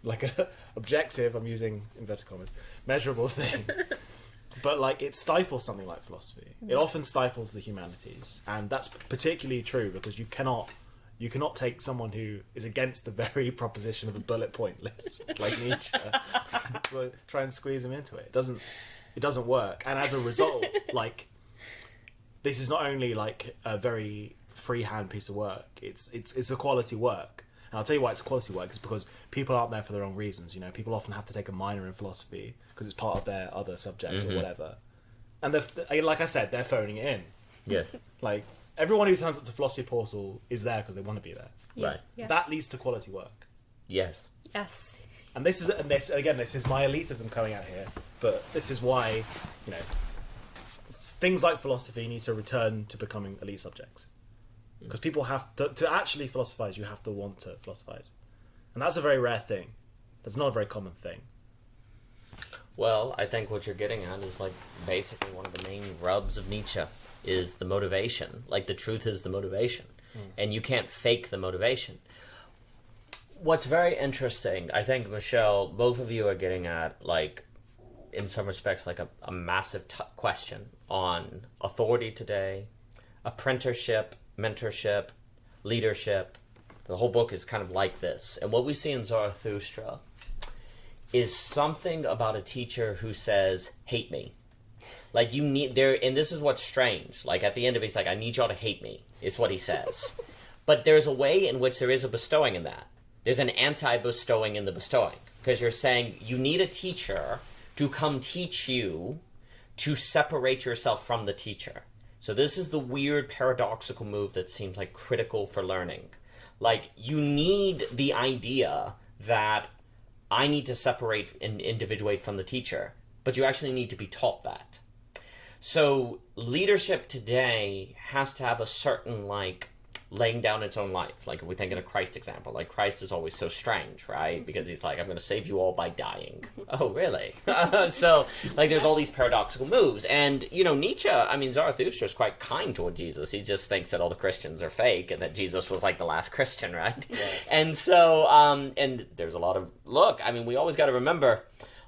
like an objective, I'm using inverted commas, measurable thing. But, like, it stifles something like philosophy. It often stifles the humanities. And that's particularly true because you cannot take someone who is against the very proposition of a bullet point list, like Nietzsche, to try and squeeze him into it. It doesn't work. And as a result, like, this is not only like a very freehand piece of work, it's a quality work. And I'll tell you why it's quality work. It's because people aren't there for the wrong reasons. You know, people often have to take a minor in philosophy because it's part of their other subject or whatever. And like I said, they're phoning it in. Yes. Like, everyone who turns up to Philosophy Portal is there because they want to be there. Right. Yeah. That leads to quality work. Yes. Yes. And this is my elitism coming out here, but this is why, you know, things like philosophy need to return to becoming elite subjects. Because people have to actually philosophize, you have to want to philosophize. And that's a very rare thing. That's not a very common thing. Well, I think what you're getting at is, like, basically one of the main rubs of Nietzsche is the motivation. Like, the truth is the motivation. And you can't fake the motivation. What's very interesting, I think, Michelle, both of you are getting at, like, in some respects, like a massive question on authority today, apprenticeship, mentorship, leadership. The whole book is kind of like this. And what we see in Zarathustra is something about a teacher who says, hate me. Like, you need there, and this is what's strange. Like, at the end of it, he's like, I need y'all to hate me, is what he says. But there's a way in which there is a bestowing in that. There's an anti-bestowing in the bestowing. Because you're saying you need a teacher to come teach you to separate yourself from the teacher. So this is the weird paradoxical move that seems like critical for learning. Like, you need the idea that I need to separate and individuate from the teacher, but you actually need to be taught that. So leadership today has to have a certain, like, laying down its own life. Like, if we think in a Christ example, like, Christ is always so strange, right? Because he's like, I'm going to save you all by dying. Oh, really? So, like, there's all these paradoxical moves. And, you know, Nietzsche, I mean, Zarathustra is quite kind toward Jesus. He just thinks that all the Christians are fake and that Jesus was, like, the last Christian, right? Yes. And so, and there's a lot of, look, I mean, we always got to remember,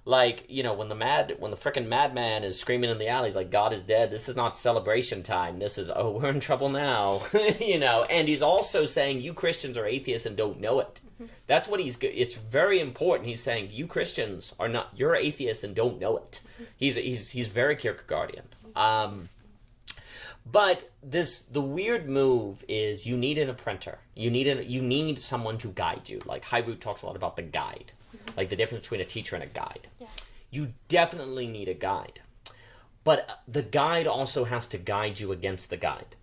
like, you know, when the frickin' madman is screaming in the alleys like God is dead, this is not celebration time. This is, oh, we're in trouble now. You know, and he's also saying you Christians are atheists and don't know it. That's what it's very important. He's saying you Christians are not, you're atheists and don't know it. He's very Kierkegaardian. But the weird move is you need an apprentice. You need someone to guide you. Like Highroot talks a lot about the guide. Like the difference between a teacher and a guide. Yeah. You definitely need a guide. But the guide also has to guide you against the guide.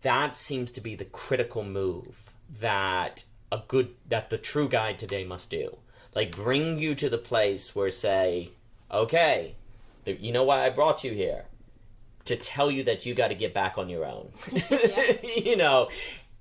That seems to be the critical move that the true guide today must do. Like, bring you to the place where, say, okay, you know why I brought you here? To tell you that you got to get back on your own. You know?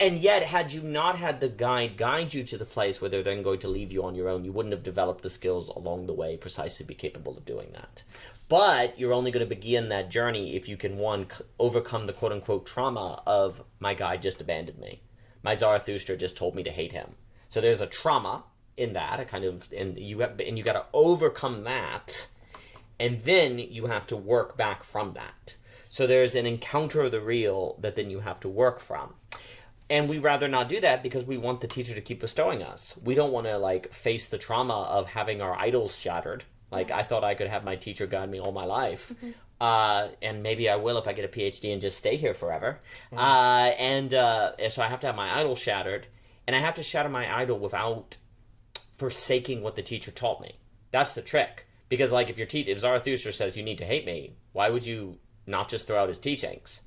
And yet, had you not had the guide you to the place where they're then going to leave you on your own, you wouldn't have developed the skills along the way precisely to be capable of doing that. But you're only going to begin that journey if you can, one, overcome the quote-unquote trauma of, my guide just abandoned me. My Zarathustra just told me to hate him. So there's a trauma in that, and you got to overcome that, and then you have to work back from that. So there's an encounter of the real that then you have to work from. And we rather not do that because we want the teacher to keep bestowing us. We don't want to, like, face the trauma of having our idols shattered. Like, I thought I could have my teacher guide me all my life. And maybe I will if I get a PhD and just stay here forever. So I have to have my idol shattered. And I have to shatter my idol without forsaking what the teacher taught me. That's the trick. Because, like, if Zarathustra says you need to hate me, why would you not just throw out his teachings?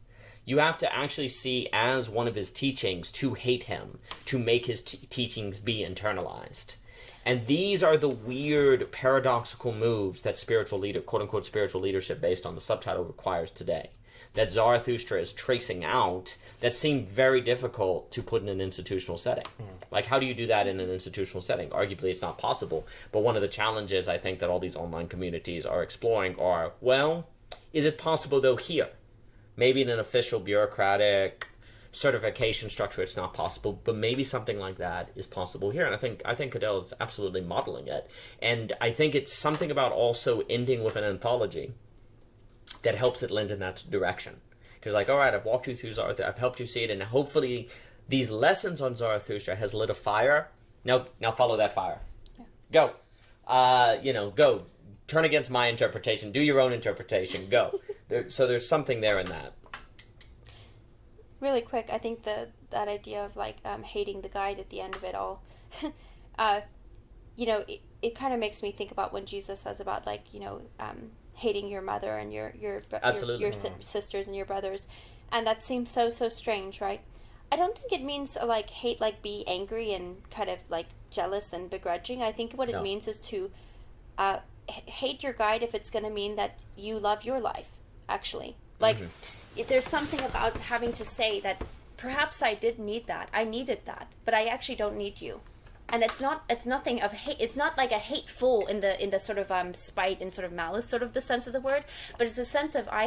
You have to actually see as one of his teachings to hate him, to make his teachings be internalized. And these are the weird paradoxical moves that quote-unquote spiritual leadership based on the subtitle requires today. that Zarathustra is tracing out that seem very difficult to put in an institutional setting. Like, how do you do that in an institutional setting? Arguably, it's not possible. But one of the challenges I think that all these online communities are exploring are, well, is it possible, though, here? Maybe in an official bureaucratic certification structure it's not possible, but maybe something like that is possible here. And I think Cadell is absolutely modeling it. And I think it's something about also ending with an anthology that helps it lend in that direction. Because, like, all right, I've walked you through Zarathustra, I've helped you see it, and hopefully these lessons on Zarathustra has lit a fire. Now follow that fire. Yeah. Go. Go. Turn against my interpretation. Do your own interpretation. Go. So there's something there in that. Really quick, I think that idea of like hating the guide at the end of it all, it kind of makes me think about when Jesus says about like hating your mother and your sisters and your brothers, and that seems so strange, right? I don't think it means like hate, like be angry and kind of like jealous and begrudging. I think what it means is to hate your guide if it's going to mean that you love your life, actually. Like, there's something about having to say that perhaps I did need that. I needed that, but I actually don't need you. And it's nothing of hate. It's not like a hateful in the sort of spite and sort of malice sort of the sense of the word, but it's a sense of I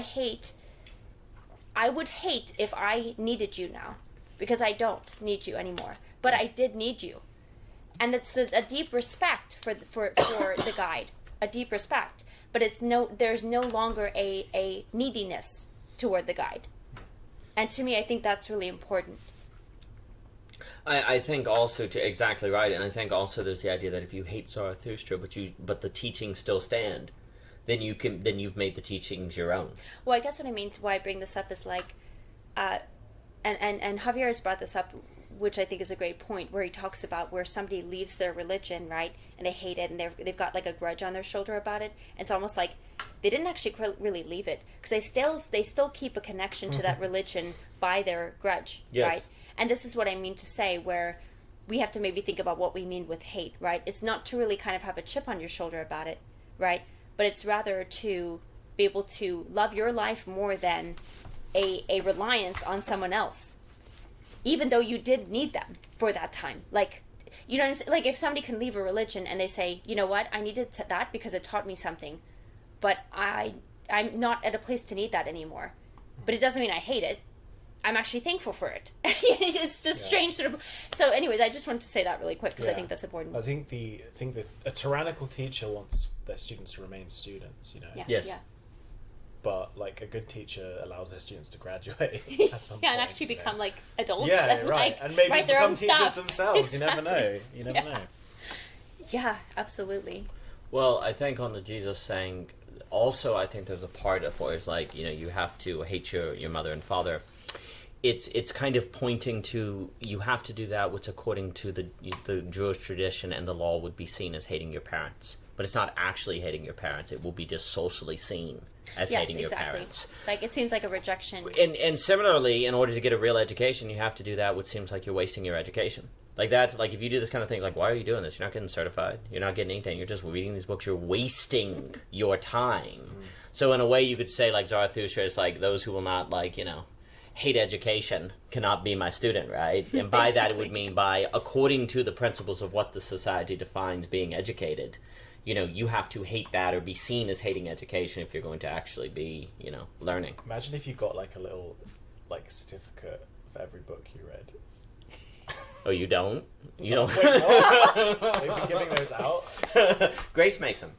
would hate if I needed you now, because I don't need you anymore. But I did need you. And it's a deep respect for the guide, a deep respect. But there's no longer a neediness toward the guide. And to me, I think that's really important. I think also exactly right, and I think also there's the idea that if you hate Zarathustra, but the teachings still stand, then you've made the teachings your own. Well, I guess what I mean, why I bring this up is like, and Javier has brought this up, which I think is a great point, where he talks about where somebody leaves their religion, right, and they hate it, and they've got like a grudge on their shoulder about it. And it's almost like they didn't actually really leave it, because they still keep a connection to that religion by their grudge, right? And this is what I mean to say, where we have to maybe think about what we mean with hate, right? It's not to really kind of have a chip on your shoulder about it, right? But it's rather to be able to love your life more than a reliance on someone else, even though you did need them for that time. Like, you know what I'm saying? Like, if somebody can leave a religion and they say, you know what, I needed that because it taught me something, but I'm not at a place to need that anymore. But it doesn't mean I hate it. I'm actually thankful for it. It's just strange sort of. So anyways, I just wanted to say that really quick because I think that's important. I think that a tyrannical teacher wants their students to remain students, Yeah. Yes. Yeah. But like a good teacher allows their students to graduate at some point. And actually become like adults. Yeah, and, right. Like, and maybe write their become own teachers stuff. themselves. Exactly. You never know. You never know. Yeah, absolutely. Well, I think on the Jesus saying, also I think there's a part of where it's like, you have to hate your mother and father. It's kind of pointing to, you have to do that which according to the Jewish tradition and the law would be seen as hating your parents. But it's not actually hating your parents. It will be just socially seen as hating your parents. Like, it seems like a rejection. And similarly, in order to get a real education, you have to do that which seems like you're wasting your education. Like, that's like, if you do this kind of thing, like, why are you doing this? You're not getting certified. You're not getting anything. You're just reading these books. You're wasting your time. So in a way, you could say, like, Zarathustra is like, those who will not, like, hate education cannot be my student, right? And by that, it would mean by, according to the principles of what the society defines being educated, you have to hate that or be seen as hating education if you're going to actually be, learning. Imagine if you got like a little certificate for every book you read. Oh, you don't? You don't? Wait, what? They've been giving those out? Grace makes them.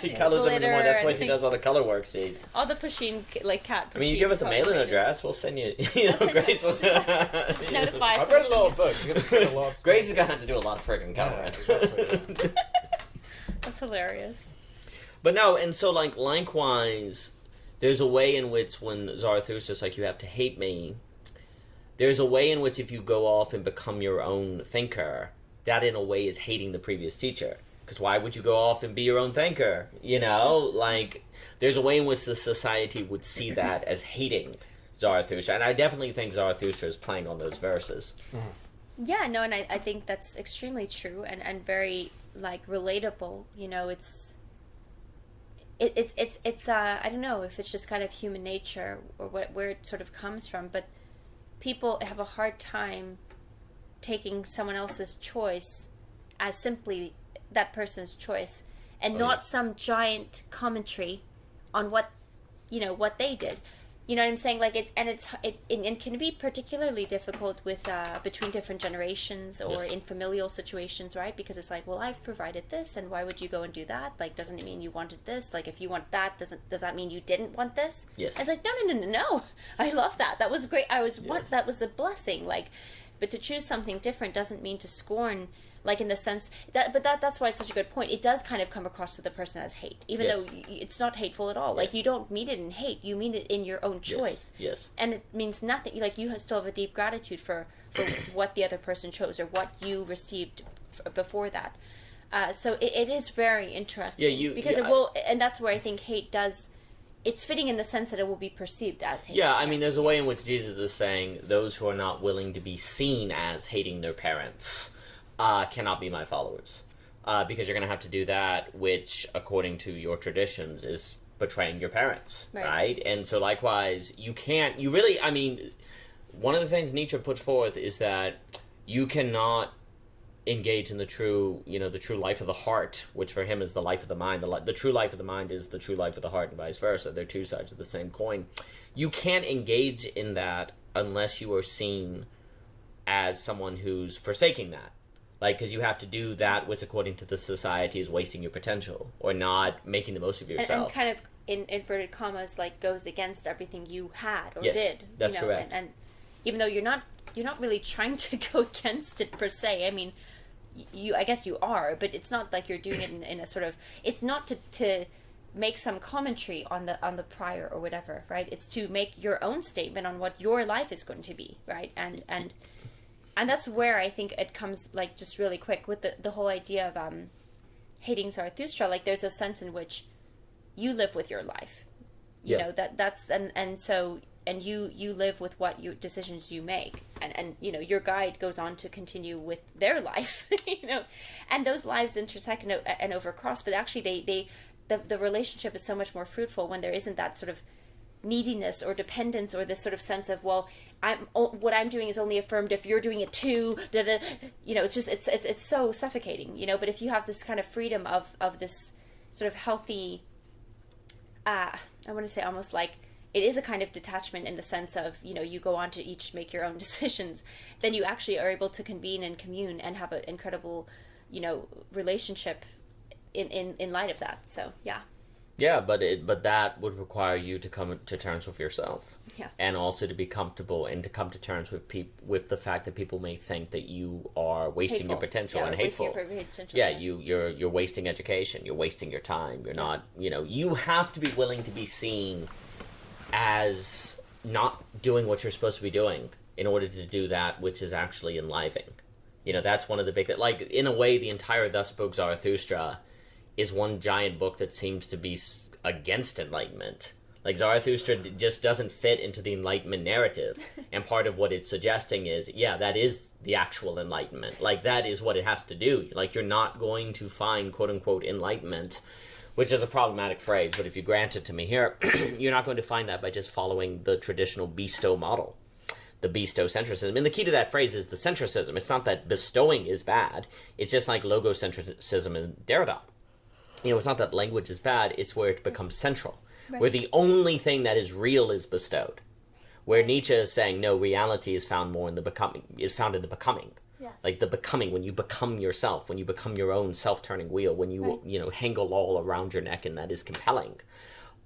She colors them anymore. That's why she does all the color worksheets. All the pushing, like cat. I mean, you give us a mailing address, we'll send you. Grace will notify. I've read a lot of books. You're gonna read a lot of stuff. Grace is gonna have to do a lot of friggin' coloring. Exactly. That's hilarious. But no, and so like likewise, there's a way in which when Zarathustra's like, you have to hate me. There's a way in which if you go off and become your own thinker, that in a way is hating the previous teacher. Because why would you go off and be your own thinker? Like, there's a way in which the society would see that as hating Zarathustra. And I definitely think Zarathustra is playing on those verses. Mm-hmm. Yeah, no, and I think that's extremely true and very, like, relatable. it's I don't know if it's just kind of human nature or where it sort of comes from, but people have a hard time taking someone else's choice as simply that person's choice, and not some giant commentary on what they did. You know what I'm saying? Like it can be particularly difficult with between different generations or in familial situations, right? Because it's like, well, I've provided this, and why would you go and do that? Like, doesn't it mean you wanted this? Like, if you want that, does that mean you didn't want this? Yes. I was like, no. I love that. That was great. That was a blessing. Like, but to choose something different doesn't mean to scorn. Like, in the sense that's why it's such a good point. It does kind of come across to the person as hate, even though it's not hateful at all. Like, you don't mean it in hate, you mean it in your own choice. Yes. And it means nothing. Like, you still have a deep gratitude for what the other person chose or what you received before that. So it is very interesting. Because it will, and that's where I think hate does. It's fitting in the sense that it will be perceived as hate. Yeah, I mean, there's a way in which Jesus is saying those who are not willing to be seen as hating their parents cannot be my followers, because you're going to have to do that, which, according to your traditions, is betraying your parents, right? And so, likewise, one of the things Nietzsche puts forth is that you cannot engage in the true life of the heart, which for him is the life of the mind. The true life of the mind is the true life of the heart, and vice versa. They're two sides of the same coin. You can't engage in that unless you are seen as someone who's forsaking that. Like, because you have to do that which, according to the society, is wasting your potential or not making the most of yourself. And kind of, in inverted commas, like, goes against everything you had or did. That's correct. And even though you're not really trying to go against it per se. I mean, I guess you are, but it's not like you're doing it in a sort of. It's not to make some commentary on the prior or whatever, right? It's to make your own statement on what your life is going to be, right? And that's where I think it comes, like, just really quick with the whole idea of hating Zarathustra. Like, there's a sense in which you live with your life, you know, and you live with what decisions you make, and your guide goes on to continue with their life, and those lives intersect and overcross, but actually the relationship is so much more fruitful when there isn't that sort of neediness or dependence or this sort of sense of, well, what I'm doing is only affirmed if you're doing it too. It's just it's so suffocating, But if you have this kind of freedom of this sort of healthy, I want to say almost like it is a kind of detachment in the sense of you go on to each make your own decisions, then you actually are able to convene and commune and have an incredible, relationship in light of that. So yeah. Yeah, but that would require you to come to terms with yourself, and also to be comfortable and to come to terms with the fact that people may think that you are wasting your potential and hateful. You're wasting education. You're wasting your time. You're not. You have to be willing to be seen as not doing what you're supposed to be doing in order to do that which is actually enlivening. That's one of the big. Like, in a way, the entire Thus Spoke Zarathustra is one giant book that seems to be against enlightenment. Like, Zarathustra just doesn't fit into the enlightenment narrative. And part of what it's suggesting is, that is the actual enlightenment. Like, that is what it has to do. Like, you're not going to find quote-unquote enlightenment, which is a problematic phrase, but if you grant it to me here, you're not going to find that by just following the traditional bestow model, the bestow-centricism. And the key to that phrase is the centricism. It's not that bestowing is bad. It's just like logocentricism in Derrida. It's not that language is bad, it's where it becomes central. Right. Where the only thing that is real is bestowed. Where Nietzsche is saying, no, reality is found more in the becoming, Yes. Like the becoming, when you become yourself, when you become your own self-turning wheel, when you, hang a laurel around your neck, and that is compelling.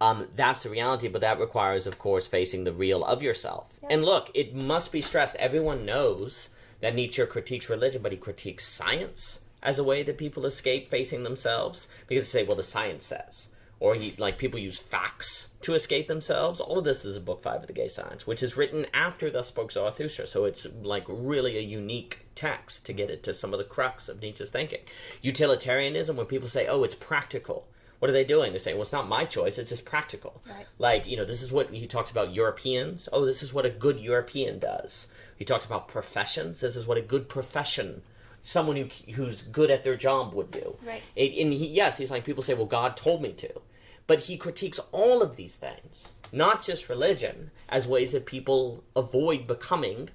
That's the reality, but that requires, of course, facing the real of yourself. Yep. And look, it must be stressed, everyone knows that Nietzsche critiques religion, but he critiques science as a way that people escape facing themselves, because they say, well, the science says, or people use facts to escape themselves. All of this is in Book 5 of the Gay Science, which is written after Thus Spoke Zarathustra, so it's like really a unique text to get it to some of the crux of Nietzsche's thinking. Utilitarianism, when people say, oh, it's practical, what are they doing? They're saying, well, it's not my choice, it's just practical. Right. Like, this is what he talks about Europeans. Oh, this is what a good European does. He talks about professions. This is what a good profession, someone who's good at their job would do. Right. He's like, people say, well, God told me to. But he critiques all of these things, not just religion, as ways that people avoid becoming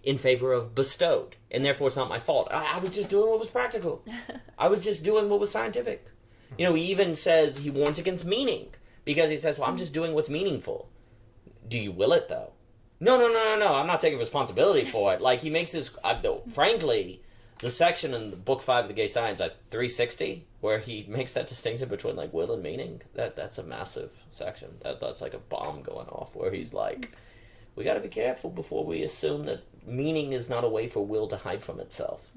in favor of bestowed. And therefore, it's not my fault. I was just doing what was practical. I was just doing what was scientific. He even says he warns against meaning, because he says, well, I'm just doing what's meaningful. Do you will it, though? No. I'm not taking responsibility for it. Like, he makes this, frankly, the section in the book 5 of the Gay Science at 360, where he makes that distinction between, like, will and meaning, that's a massive section. That's like a bomb going off, where he's like, we got to be careful before we assume that meaning is not a way for will to hide from itself.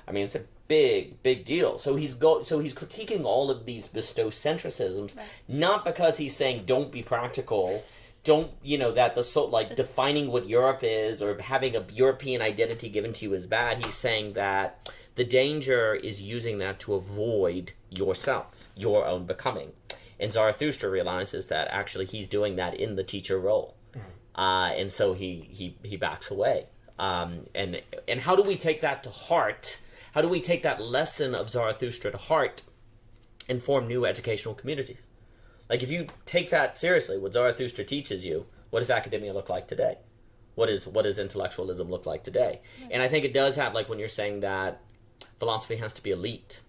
I mean, it's a big deal. So he's critiquing all of these bestow-centricisms, not because he's saying don't be practical, don't, that defining what Europe is or having a European identity given to you is bad. He's saying that the danger is using that to avoid yourself, your own becoming. And Zarathustra realizes that actually he's doing that in the teacher role. And so he backs away. And how do we take that to heart? How do we take that lesson of Zarathustra to heart and form new educational communities? Like, if you take that seriously, what Zarathustra teaches you, what does academia look like today? What does intellectualism look like today? And I think it does have, like, when you're saying that philosophy has to be elite.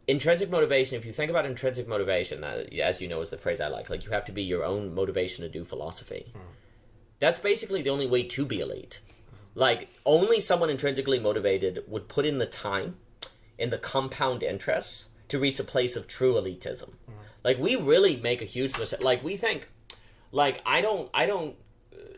Intrinsic motivation, if you think about intrinsic motivation, as you know is the phrase I like you have to be your own motivation to do philosophy. That's basically the only way to be elite. Like, only someone intrinsically motivated would put in the time and the compound interests to reach a place of true elitism. Like, we really make a huge mistake. Like, we think, like,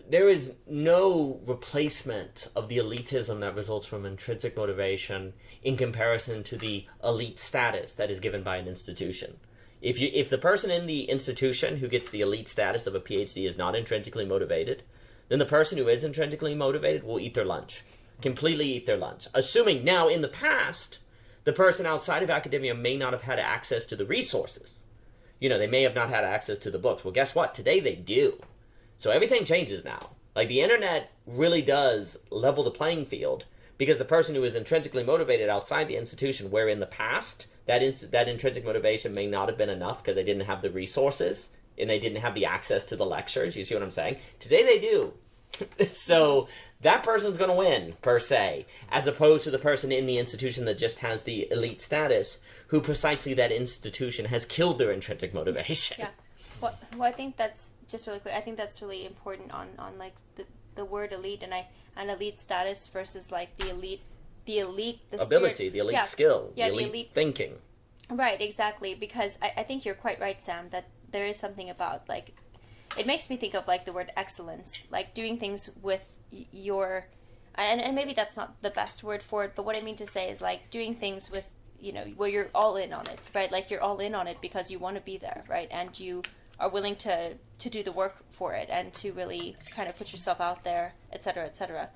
there is no replacement of the elitism that results from intrinsic motivation in comparison to the elite status that is given by an institution. If the person in the institution who gets the elite status of a PhD is not intrinsically motivated, then the person who is intrinsically motivated will eat their lunch. Completely eat their lunch. Assuming now, in the past, the person outside of academia may not have had access to the resources. They may have not had access to the books. Well, guess what? Today they do. So everything changes now. Like, the internet really does level the playing field, because the person who is intrinsically motivated outside the institution, where in the past that intrinsic motivation may not have been enough because they didn't have the resources and they didn't have the access to the lectures. You see what I'm saying? Today they do. So that person's going to win, per se, as opposed to the person in the institution that just has the elite status, who precisely that institution has killed their intrinsic motivation. Yeah. Well, I think that's just really quick. I think that's really important on like the word elite and elite status versus like the elite the ability, spirit. the elite skill, the the elite thinking. Right, exactly. Because I think you're quite right, Sam, that there is something about, like, it makes me think of like the word excellence, like doing things with your, and maybe that's not the best word for it, but what I mean to say is like doing things with, where you're all in on it, right? Like, you're all in on it because you want to be there, right? And you are willing to do the work for it and to really kind of put yourself out there, et cetera, et cetera.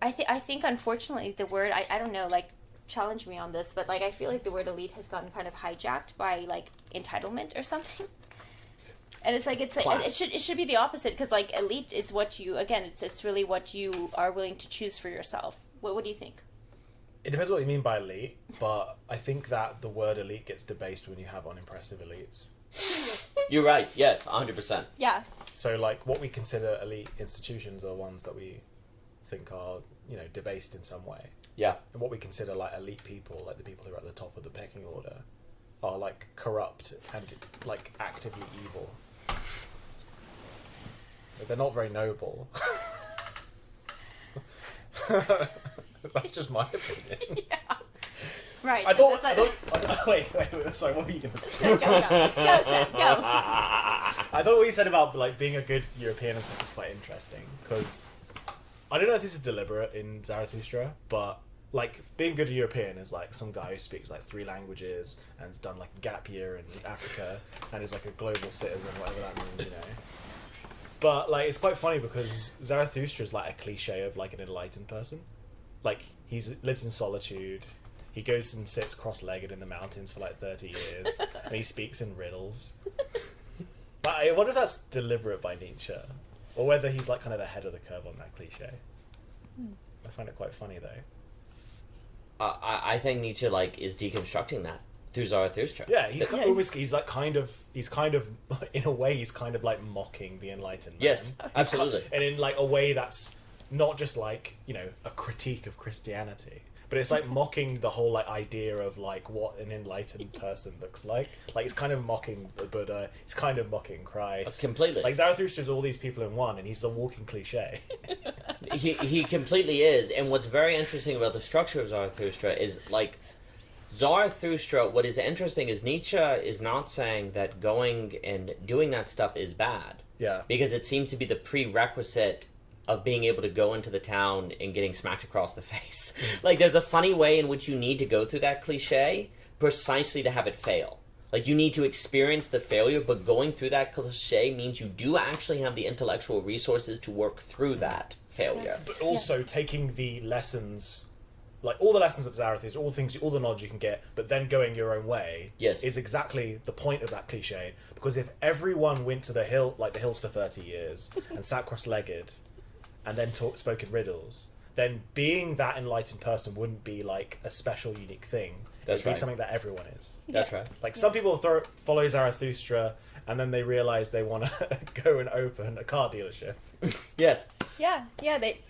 I think unfortunately the word, I don't know, like, challenge me on this, but like I feel like the word elite has gotten kind of hijacked by like entitlement or something. And it's like, it should be the opposite, because like elite is what you, again, it's really what you are willing to choose for yourself. What do you think? It depends what you mean by elite, but I think that the word elite gets debased when you have unimpressive elites. You're right, yes, 100%. Yeah. So like what we consider elite institutions are ones that we think are, debased in some way. Yeah. And what we consider like elite people, like the people who are at the top of the pecking order, are like corrupt and like actively evil. They're not very noble. That's just my opinion. Yeah. Right. I thought. Wait. Sorry, what were you going to say? Go, Sam, go. I thought what you said about like being a good European and stuff was quite interesting, because I don't know if this is deliberate in Zarathustra, but like being good European is like some guy who speaks like 3 languages and has done like a gap year in Africa and is like a global citizen, whatever that means, But like it's quite funny because Zarathustra is like a cliche of like an enlightened person. Like he lives in solitude. He goes and sits cross-legged in the mountains for like 30 years and he speaks in riddles. But I wonder if that's deliberate by Nietzsche, or whether he's like kind of ahead of the curve on that cliche. I find it quite funny though. I think Nietzsche like is deconstructing that. Through Zarathustra. Yeah, he's kind of in a way he's kind of like mocking the enlightened man. Yes, absolutely. And in like a way that's not just like, you know, a critique of Christianity, but it's like mocking the whole like idea of like what an enlightened person looks like. Like it's kind of mocking the Buddha, it's kind of mocking Christ. Completely. Like Zarathustra's all these people in one, and he's a walking cliche. He completely is. And what's very interesting about the structure of Zarathustra is like Zarathustra, what is interesting is Nietzsche is not saying that going and doing that stuff is bad. Yeah. Because it seems to be the prerequisite of being able to go into the town and getting smacked across the face. Like, there's a funny way in which you need to go through that cliche precisely to have it fail. Like, you need to experience the failure, but going through that cliche means you do actually have the intellectual resources to work through that failure. But also taking the lessons, like all the lessons of Zarathustra, all the knowledge you can get, but then going your own way, Yes. is exactly the point of that cliche. Because if everyone went to the hills for 30 years and sat cross-legged and then spoke in riddles, then being that enlightened person wouldn't be like a special, unique thing. That's It'd be right. something that everyone is. That's right. Like some people follow Zarathustra and then they realize they want to go and open a car dealership. Yes. Yeah, they.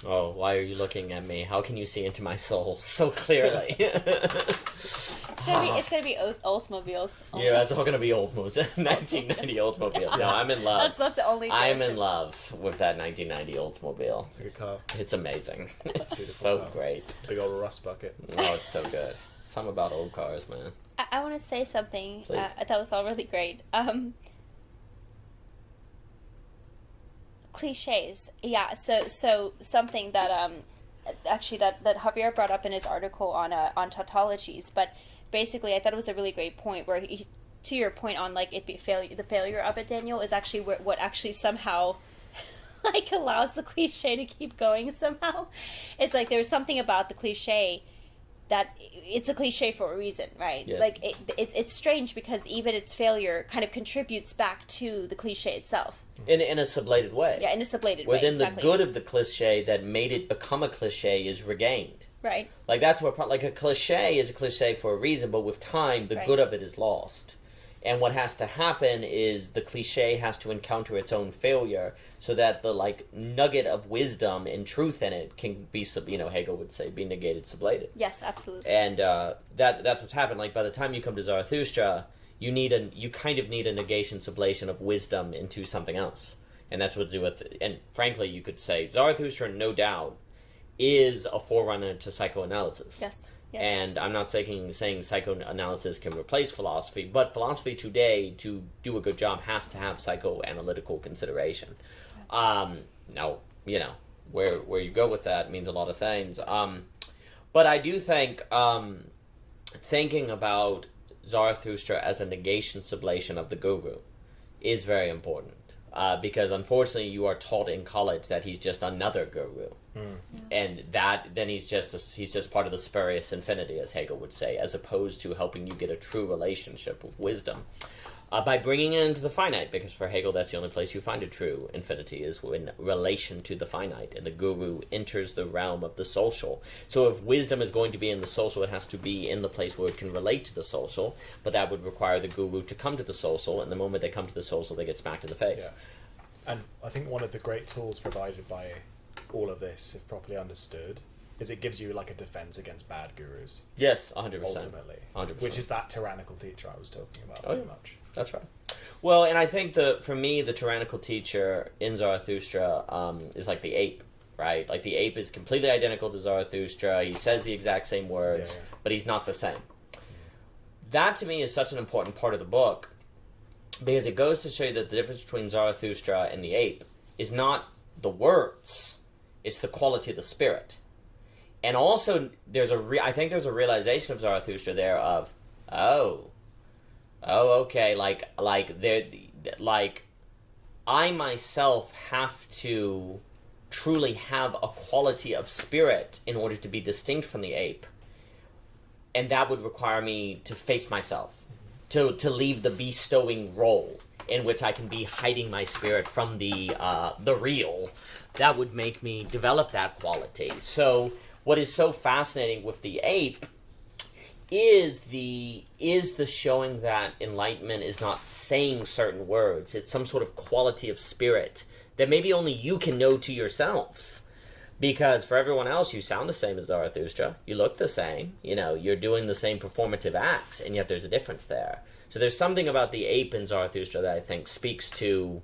Oh, why are you looking at me? How can you see into my soul so clearly? It's gonna be Oldsmobiles. Yeah, that's all gonna be old moves. 1990 Oldsmobile. No, I'm in love. That's the only. I'm direction. in love with that 1990 Oldsmobile. It's a good car. It's amazing. It's beautiful so car. great. Big old rust bucket. Oh, it's so good. Something about old cars, man. I want to say something. Please. I thought was all really great. Cliches. Yeah. So something that actually that Javier brought up in his article on tautologies, but basically I thought it was a really great point where he, to your point on like it be the failure of it, Daniel, is actually what actually somehow like allows the cliche to keep going somehow. It's like there's something about the cliche that it's a cliche for a reason, right? Yes. Like it's strange because even its failure kind of contributes back to the cliche itself. In a sublated way. Yeah, in a sublated way. Within Exactly. the good of the cliche that made it become a cliche is regained. Right. Like that's what like a cliche is a cliche for a reason, but with time the Right. good of it is lost. And what has to happen is the cliche has to encounter its own failure so that the like nugget of wisdom and truth in it can be, Hegel would say, be negated, sublated. Yes, absolutely. And that's what's happened. Like by the time you come to Zarathustra, you kind of need a negation, sublation of wisdom into something else. And that's what and frankly, you could say Zarathustra, no doubt, is a forerunner to psychoanalysis. Yes. And I'm not saying psychoanalysis can replace philosophy, but philosophy today, to do a good job, has to have psychoanalytical consideration. Now, where you go with that means a lot of things. But I do think thinking about Zarathustra as a negation sublation of the guru is very important. Because unfortunately you are taught in college that he's just another guru. And then he's just part of the spurious infinity, as Hegel would say, as opposed to helping you get a true relationship with wisdom. By bringing it into the finite, because for Hegel that's the only place you find a true infinity is in relation to the finite, and the guru enters the realm of the social. So if wisdom is going to be in the social, it has to be in the place where it can relate to the social, but that would require the guru to come to the social, and the moment they come to the social, they get smacked in the face. Yeah. And I think one of the great tools provided by all of this, if properly understood, is it gives you like a defense against bad gurus. Yes, 100%. Ultimately. 100%. Which is that tyrannical teacher I was talking about, Oh, pretty yeah. much. That's right. Well, and I think for me, the tyrannical teacher in Zarathustra is like the ape, right? Like the ape is completely identical to Zarathustra. He says the exact same words, but he's not the same. That to me is such an important part of the book because it goes to show you that the difference between Zarathustra and the ape is not the words, it's the quality of the spirit. And also, I think there's a realization of Zarathustra there of, okay, like I myself have to truly have a quality of spirit in order to be distinct from the ape, and that would require me to face myself, to leave the bestowing role in which I can be hiding my spirit from the real. That would make me develop that quality. So what is so fascinating with the ape is the showing that enlightenment is not saying certain words. It's some sort of quality of spirit that maybe only you can know to yourself. Because for everyone else, you sound the same as Zarathustra. You look the same. You know, you're doing the same performative acts, and yet there's a difference there. So there's something about the ape in Zarathustra that I think speaks to,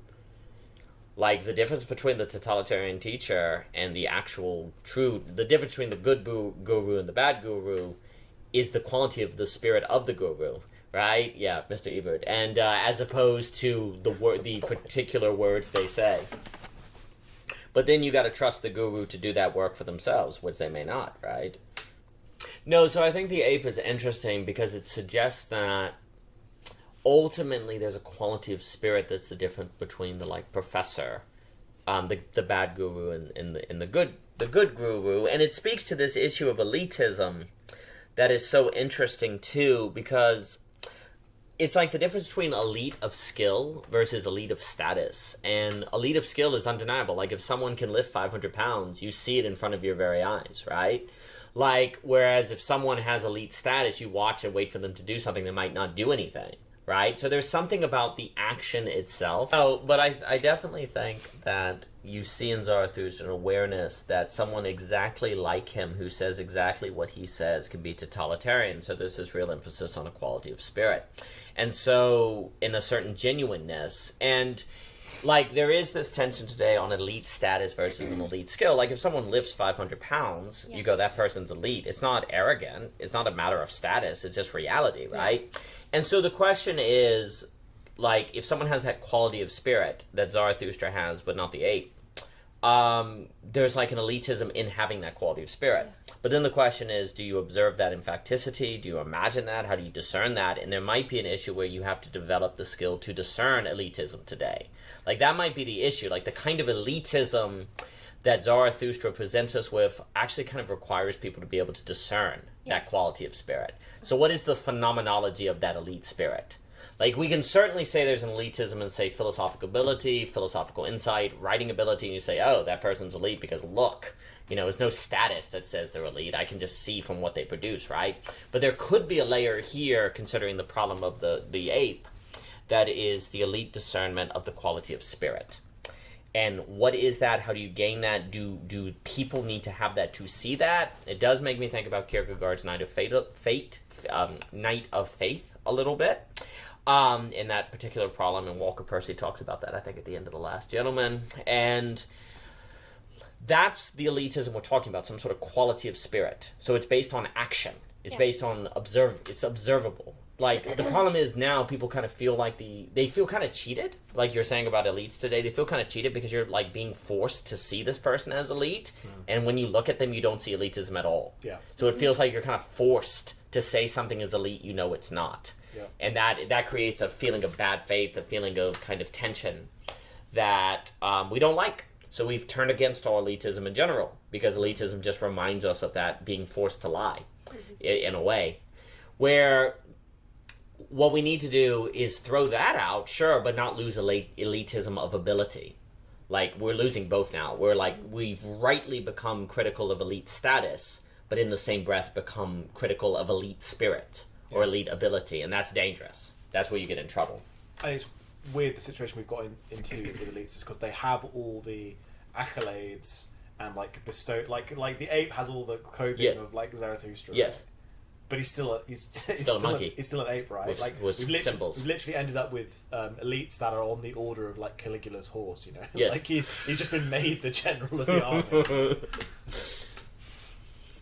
like, the difference between the totalitarian teacher and the actual true... The difference between the good guru and the bad guru is the quality of the spirit of the guru, right? Yeah, Mr. Ebert. And as opposed to the particular words they say. But then you got to trust the guru to do that work for themselves, which they may not, right? No, so I think the ape is interesting because it suggests that ultimately there's a quality of spirit that's the difference between the, like, professor, the bad guru and the good guru. And it speaks to this issue of elitism that is so interesting too, because it's like the difference between elite of skill versus elite of status. And elite of skill is undeniable. Like, if someone can lift 500 pounds, you see it in front of your very eyes, right? Like, whereas if someone has elite status, you watch and wait for them to do something that might not do anything, right? So there's something about the action itself. Oh, but I definitely think that you see in Zarathustra an awareness that someone exactly like him who says exactly what he says can be totalitarian. So there's this real emphasis on equality of spirit. And so, in a certain genuineness, and, like, there is this tension today on elite status versus an elite skill. Like, if someone lifts 500 pounds, you go, that person's elite. It's not arrogant. It's not a matter of status. It's just reality, right? Yeah. And so the question is, like, if someone has that quality of spirit that Zarathustra has, but not the ape, there's like an elitism in having that quality of spirit. Yeah. But then the question is, do you observe that in facticity? Do you imagine that? How do you discern that? And there might be an issue where you have to develop the skill to discern elitism today. Like, that might be the issue. Like, the kind of elitism that Zarathustra presents us with actually kind of requires people to be able to discern that quality of spirit. So what is the phenomenology of that elite spirit? Like, we can certainly say there's an elitism in, say, philosophical ability, philosophical insight, writing ability, and you say, oh, that person's elite because, look, you know, there's no status that says they're elite. I can just see from what they produce, right? But there could be a layer here, considering the problem of the ape, that is the elite discernment of the quality of spirit. And what is that? How do you gain that? Do people need to have that to see that? It does make me think about Kierkegaard's Night of Faith a little bit. In that particular problem, and Walker Percy talks about that, I think, at the end of The Last Gentleman. And that's the elitism we're talking about, some sort of quality of spirit. So it's based on action. It's based on it's observable. Like, the problem is now people kind of feel like they feel kind of cheated, like you're saying about elites today. They feel kind of cheated because you're, like, being forced to see this person as elite, and when you look at them, you don't see elitism at all. Yeah. So it feels like you're kind of forced to say something is elite, you know it's not. Yeah. And that creates a feeling of bad faith, a feeling of kind of tension that we don't like. So we've turned against all elitism in general, because elitism just reminds us of that being forced to lie, in a way. Where what we need to do is throw that out, sure, but not lose elitism of ability. Like, we're losing both now. We've rightly become critical of elite status, but in the same breath become critical of elite spirit. Or elite ability, and that's dangerous. That's where you get in trouble. And it's weird, the situation we've got into with elites is because they have all the accolades and, like, bestow, like the ape has all the clothing of, like, Zarathustra. Yes. Right? But he's still a monkey. He's still an ape, right? With we've symbols. literally ended up with elites that are on the order of, like, Caligula's horse. You know, yes. Like he's just been made the general of the army.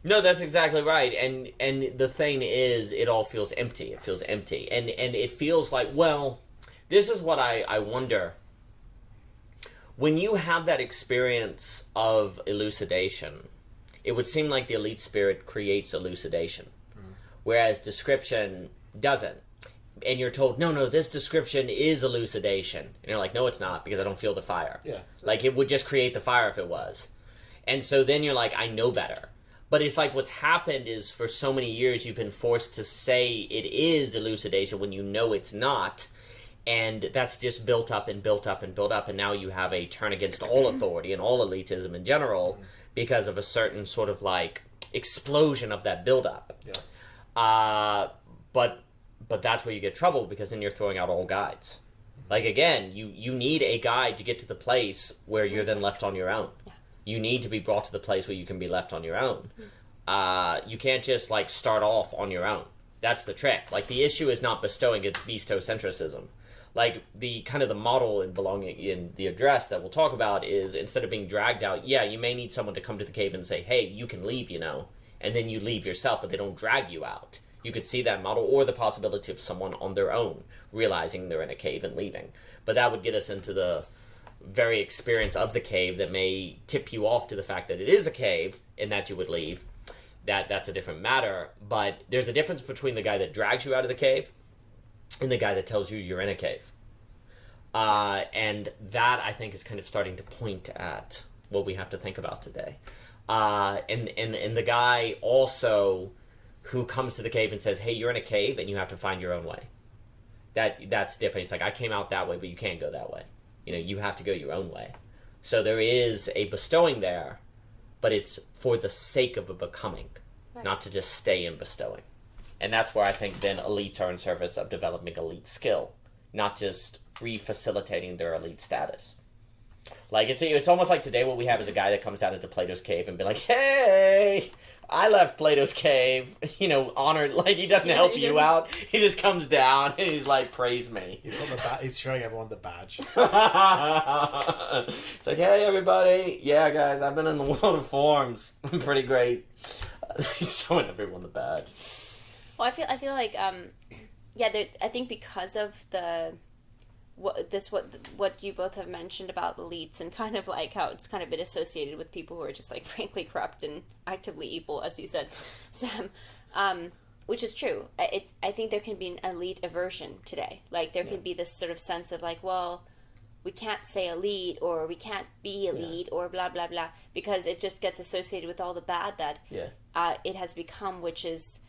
No, that's exactly right. And the thing is, it all feels empty. It feels empty. And it feels like, well, this is what I wonder. When you have that experience of elucidation, it would seem like the elite spirit creates elucidation, whereas description doesn't. And you're told, no, this description is elucidation. And you're like, no, it's not, because I don't feel the fire. Yeah. Like, it would just create the fire if it was. And so then you're like, I know better. But it's like what's happened is for so many years you've been forced to say it is elucidation when you know it's not. And that's just built up and built up and built up. And now you have a turn against all authority and all elitism in general because of a certain sort of, like, explosion of that buildup. Yeah. But that's where you get trouble, because then you're throwing out all guides. Like, again, you need a guide to get to the place where you're then left on your own. Yeah. You need to be brought to the place where you can be left on your own. You can't just, like, start off on your own. That's the trick. Like, the issue is not bestowing, it's bestocentrism. Like, the kind of the model in belonging in the address that we'll talk about is, instead of being dragged out, yeah, you may need someone to come to the cave and say, hey, you can leave, you know, and then you leave yourself, but they don't drag you out. You could see that model, or the possibility of someone on their own realizing they're in a cave and leaving. But that would get us into the very experience of the cave that may tip you off to the fact that it is a cave and that you would leave. That's a different matter. But there's a difference between the guy that drags you out of the cave and the guy that tells you you're in a cave. And that, I think, is kind of starting to point at what we have to think about today. And the guy also who comes to the cave and says, hey, you're in a cave and you have to find your own way. That's different. It's like, I came out that way, but you can't go that way. You know, you have to go your own way. So there is a bestowing there, but it's for the sake of a becoming, right, not to just stay in bestowing. And that's where I think then elites are in service of developing elite skill, not just re-facilitating their elite status. Like, it's almost like today what we have is a guy that comes down into Plato's cave and be like, hey, I left Plato's cave, you know, honored, like, he doesn't help you out. He just comes down and he's like, praise me. He's showing everyone the badge. It's like, hey, everybody. Yeah, guys, I've been in the world of forms. I'm pretty great. He's showing everyone the badge. Well, I feel like, I think because of what you both have mentioned about elites, and kind of like how it's kind of been associated with people who are just, like, frankly corrupt and actively evil, as you said, Sam, which is true. I think there can be an elite aversion today. Like, there can be this sort of sense of, like, well, we can't say elite, or we can't be elite, or blah blah blah, because it just gets associated with all the bad that it has become, which is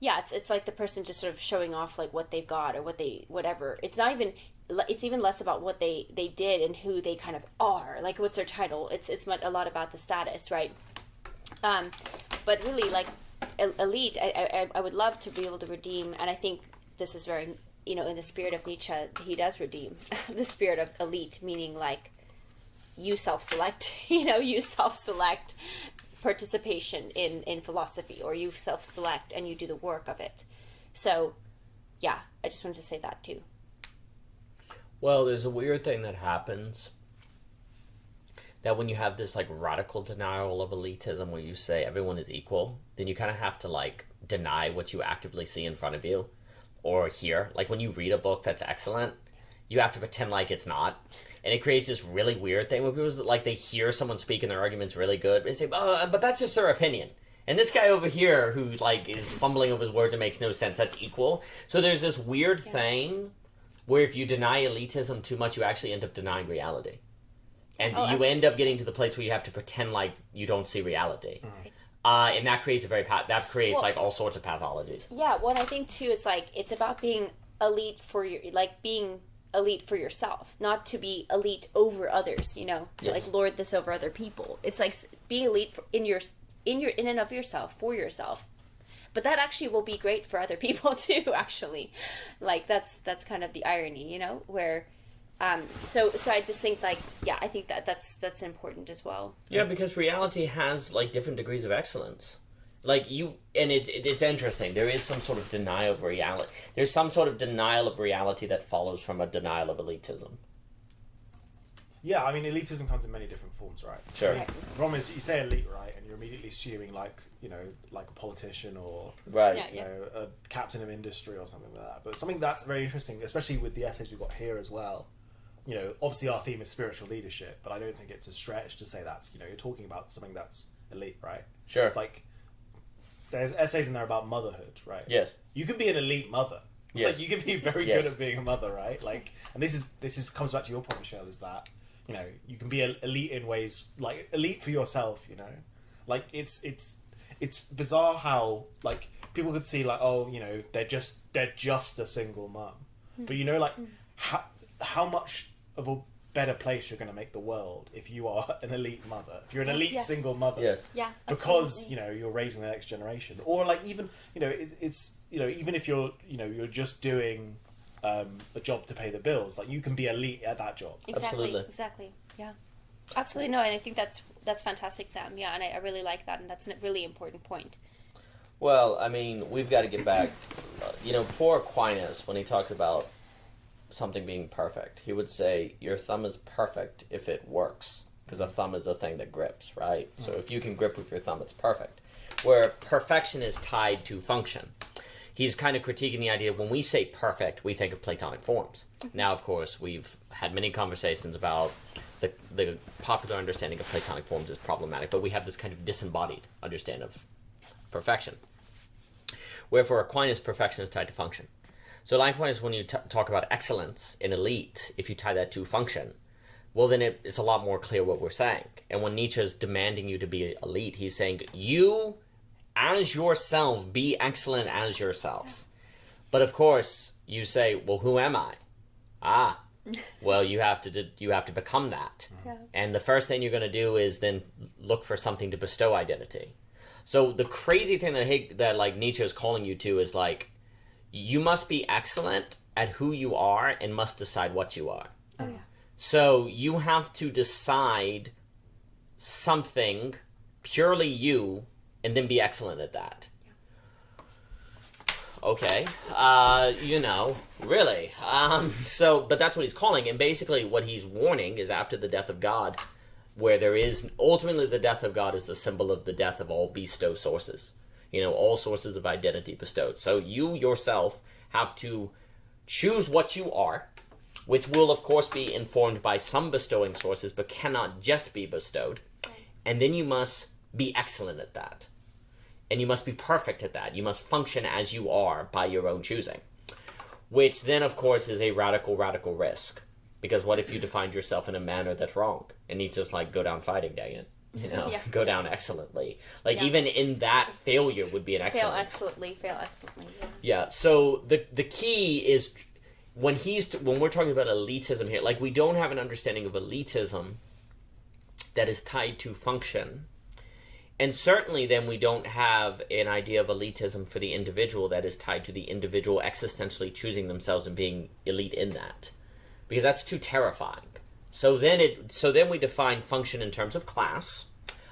it's like the person just sort of showing off, like, what they've got or whatever. It's even less about what they did and who they kind of are, like, what's their title. It's a lot about the status, right? But really, like, elite, I would love to be able to redeem, and I think this is very, you know, in the spirit of Nietzsche, he does redeem the spirit of elite, meaning, like, you self-select, participation in philosophy, or you self-select and you do the work of it. So, yeah, I just wanted to say that too. Well, there's a weird thing that happens, that when you have this, like, radical denial of elitism where you say everyone is equal, then you kind of have to, like, deny what you actively see in front of you or hear. Like, when you read a book that's excellent, you have to pretend like it's not. And it creates this really weird thing where people, like, they hear someone speak and their argument's really good, but they say, oh, but that's just their opinion. And this guy over here who, like, is fumbling over his words and makes no sense, that's equal. So there's this weird thing where if you deny elitism too much, you actually end up denying reality. And you end up getting to the place where you have to pretend like you don't see reality. And that creates like, all sorts of pathologies. Yeah, what I think, too, is, like, it's about being elite being elite for yourself, not to be elite over others, you know, to like lord this over other people. It's like being elite in and of yourself, for yourself. But that actually will be great for other people too, actually. Like, that's kind of the irony, you know, where so I just think, like, I think that's important as well. Yeah, because reality has, like, different degrees of excellence. Like, it's interesting. There is some sort of denial of reality. There's some sort of denial of reality that follows from a denial of elitism. Yeah, I mean, elitism comes in many different forms, right? Sure. I mean, the problem is, you say elite, right, and you're immediately assuming, like, you know, like a politician or you know, a captain of industry or something like that. But something that's very interesting, especially with the essays we've got here as well. You know, obviously our theme is spiritual leadership, but I don't think it's a stretch to say that's, you know, you're talking about something that's elite, right? Sure. Like, there's essays in there about motherhood, right? Yes. You can be an elite mother. Yes. Like, you can be very good at being a mother, right? Like, and this is comes back to your point, Michelle, is that, you know, you can be elite in ways, like, elite for yourself, you know? Like, it's bizarre how, like, people could see, like, oh, you know, they're just a single mum. But, you know, like, how much of a better place you're going to make the world if you are an elite mother, if you're an elite Yeah. single mother. Yes. Yeah. Because absolutely. you're raising the next generation, or like even it's even if you're you're just doing a job to pay the bills, like you can be elite at that job. Exactly. Absolutely. Exactly. Yeah. Absolutely. No, and I think that's fantastic, Sam. Yeah, and I really like that, and that's a really important point. Well, I mean, we've got to get back. For Aquinas, when he talks about something being perfect, he would say your thumb is perfect if it works, because a thumb is a thing that grips, right? So if you can grip with your thumb, it's perfect. Where perfection is tied to function. He's kind of critiquing the idea when we say perfect, we think of Platonic forms. Now, of course, we've had many conversations about the popular understanding of Platonic forms is problematic, but we have this kind of disembodied understanding of perfection. Where for Aquinas, perfection is tied to function. So likewise, when you talk about excellence in elite, if you tie that to function, well, then it's a lot more clear what we're saying. And when Nietzsche is demanding you to be elite, he's saying, you, as yourself, be excellent as yourself. But of course, you say, well, who am I? Well, you have to become that. Yeah. And the first thing you're going to do is then look for something to bestow identity. So the crazy thing that like Nietzsche is calling you to is like, you must be excellent at who you are and must decide what you are. Oh yeah. So you have to decide something purely you and then be excellent at that. Okay. Really. But that's what he's calling. And basically what he's warning is after the death of God, where there is, ultimately the death of God is the symbol of the death of all bestow sources. All sources of identity bestowed. So you yourself have to choose what you are, which will of course be informed by some bestowing sources, but cannot just be bestowed. And then you must be excellent at that. And you must be perfect at that. You must function as you are by your own choosing. Which then, of course, is a radical, radical risk. Because what if you defined yourself in a manner that's wrong? And you just, go down fighting, dang it. Go down excellently. Even in that, failure would be an excellence. Fail excellently. Yeah, so the key is, when we're talking about elitism here, we don't have an understanding of elitism that is tied to function. And certainly then we don't have an idea of elitism for the individual that is tied to the individual existentially choosing themselves and being elite in that. Because that's too terrifying. So then we define function in terms of class.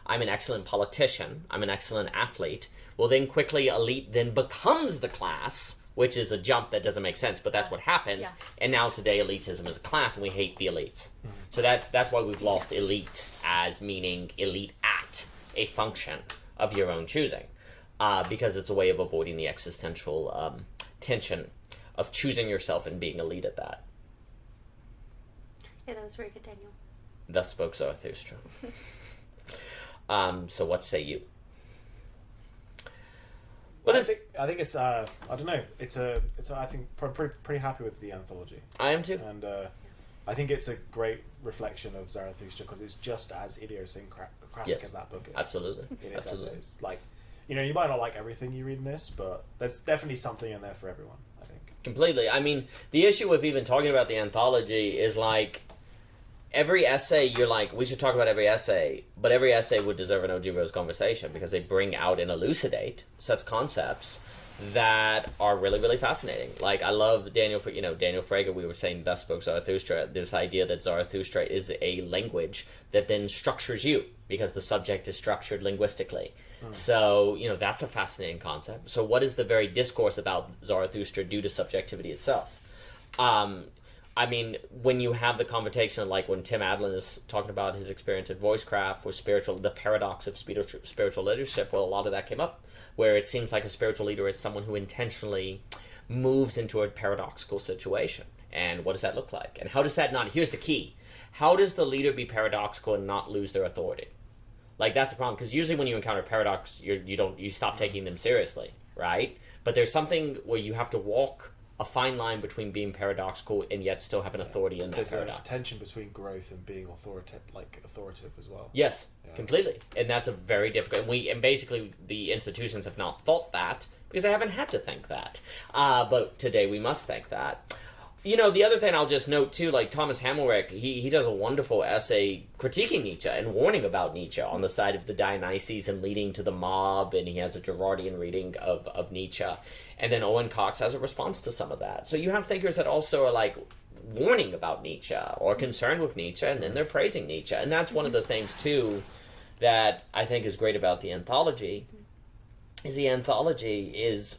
I'm an excellent politician. I'm an excellent athlete. Well, then quickly elite then becomes the class, which is a jump that doesn't make sense, but that's what happens. Yeah. And now today elitism is a class and we hate the elites. So that's why we've lost elite as meaning elite at a function of your own choosing, because it's a way of avoiding the existential tension of choosing yourself and being elite at that. Yeah, that was very good, Daniel. Thus spoke Zarathustra. So what say you? But I think it's I don't know. I think pretty happy with the anthology. I am too. And I think it's a great reflection of Zarathustra because it's just as idiosyncratic as that book is. Absolutely. It is Absolutely. as it is. You might not like everything you read in this, but there's definitely something in there for everyone, I think. Completely. I mean, the issue with even talking about the anthology is every essay, you're we should talk about every essay, but every essay would deserve an OG Rose conversation because they bring out and elucidate such concepts that are really, really fascinating. I love Daniel Frege, we were saying Thus Spoke Zarathustra, this idea that Zarathustra is a language that then structures you because the subject is structured linguistically. So, that's a fascinating concept. So what does the very discourse about Zarathustra do to subjectivity itself? I mean, when you have the conversation, when Tim Adlin is talking about his experience at Voicecraft with the paradox of spiritual leadership, well, a lot of that came up, where it seems like a spiritual leader is someone who intentionally moves into a paradoxical situation. And what does that look like? And how does that not... Here's the key. How does the leader be paradoxical and not lose their authority? That's the problem, because usually when you encounter paradox, you stop taking them seriously, right? But there's something where you have to walk a fine line between being paradoxical and yet still have an authority in that There's paradox. a tension between growth and being authoritative as well. Yes, Yeah. completely. And that's a very difficult... And basically the institutions have not thought that because they haven't had to think that. But today we must think that. You know, the other thing I'll just note too, like Thomas Hammelrick, he does a wonderful essay critiquing Nietzsche and warning about Nietzsche on the side of the Dionysus and leading to the mob, and he has a Girardian reading of Nietzsche. And then Owen Cox has a response to some of that. So you have thinkers that also are like warning about Nietzsche or concerned with Nietzsche, and then they're praising Nietzsche. And that's one of the things too that I think is great about the anthology, is the anthology is...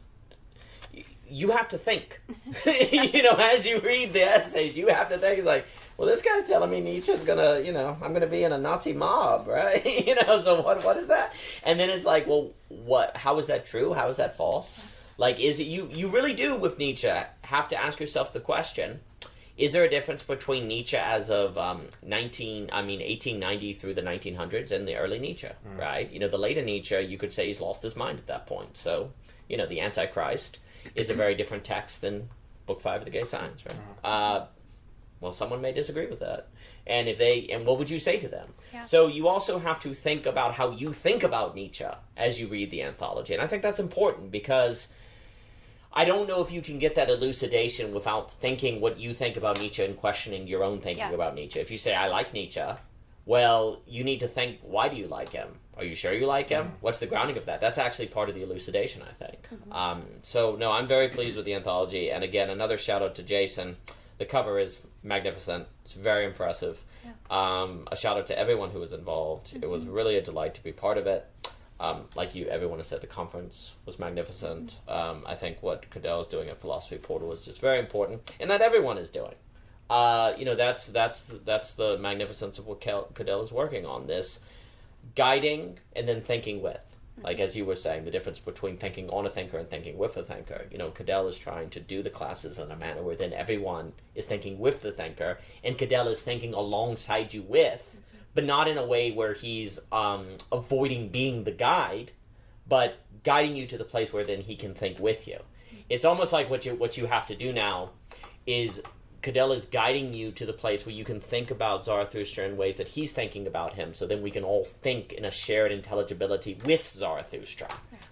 You have to think, you know, as you read the essays, you have to think. It's like, well, this guy's telling me Nietzsche's gonna, you know, I'm gonna be in a Nazi mob, right? You know, so what is that? And then it's like, well, what? How is that true? How is that false? Like, is it you really do with Nietzsche have to ask yourself the question: is there a difference between Nietzsche as of 1890 through the 1900s and the early Nietzsche, right? You know, the later Nietzsche, you could say he's lost his mind at that point. So, you know, the Antichrist is a very different text than Book 5 of the Gay Science, right? Well, someone may disagree with that. And what would you say to them? Yeah. So you also have to think about how you think about Nietzsche as you read the anthology. And I think that's important because I don't know if you can get that elucidation without thinking what you think about Nietzsche and questioning your own thinking about Nietzsche. If you say, I like Nietzsche, well, you need to think, why do you like him? Are you sure you like him? What's the grounding of that? That's actually part of the elucidation, I think. So, no, I'm very pleased with the anthology. And again, another shout out to Jason. The cover is magnificent. It's very impressive. Yeah. A shout out to everyone who was involved. It was really a delight to be part of it. Like everyone has said, the conference was magnificent. I think what Cadell is doing at Philosophy Portal is just very important, and that everyone is doing. You know, that's the magnificence of what Cadell is working on, this guiding and then thinking with. Like, as you were saying, the difference between thinking on a thinker and thinking with a thinker. You know, Cadell is trying to do the classes in a manner where then everyone is thinking with the thinker, and Cadell is thinking alongside you with, but not in a way where he's avoiding being the guide, but guiding you to the place where then he can think with you. It's almost like what you have to do now is Cadell is guiding you to the place where you can think about Zarathustra in ways that he's thinking about him, so then we can all think in a shared intelligibility with Zarathustra,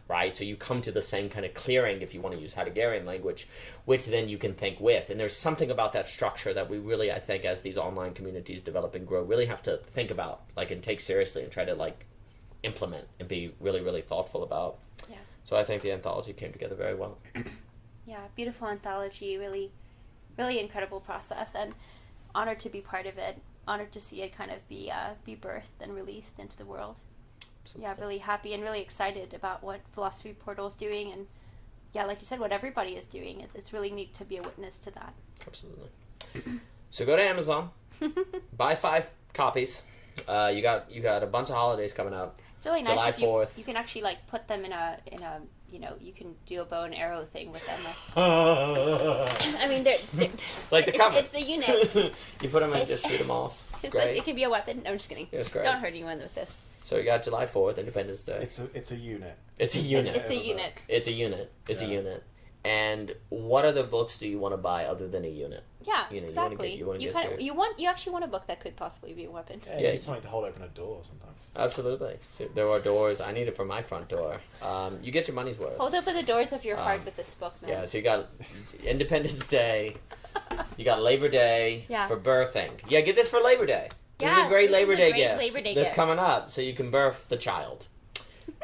right? So you come to the same kind of clearing, if you want to use Heideggerian language, which then you can think with. And there's something about that structure that we really, I think, as these online communities develop and grow, really have to think about, like, and take seriously and try to, like, implement and be really, really thoughtful about. Yeah. So I think the anthology came together very well. Yeah, beautiful anthology, really incredible process, and honored to be part of it, honored to see it kind of be birthed and released into the world. Absolutely. Yeah, really happy and really excited about what Philosophy Portal is doing, and yeah, like you said, what everybody is doing. It's really neat to be a witness to that. Absolutely. So go to Amazon, buy 5 copies. You got a bunch of holidays coming up. It's really nice July if 4th. You can actually like put them in a you know, you can do a bow and arrow thing with them. I mean, they're like the cover. It's a unit. You put them and just shoot them off. It's great. like, it can be a weapon. No, I'm just kidding. It's great. Don't hurt anyone with this. So you got July 4th, Independence Day. It's a unit. It's a unit. It's a unit. It's a unit. It's a unit. And what other books do you want to buy other than a unit? Yeah, you know, exactly. You actually want a book that could possibly be a weapon. Yeah, you need something to hold open a door sometimes. Absolutely. So there are doors. I need it for my front door. You get your money's worth. Hold open the doors of your heart with this book, man. Yeah, so you got Independence Day. You got Labor Day for birthing. Yeah, get this for Labor Day. This is a great Labor Day gift that's coming up, so you can birth the child.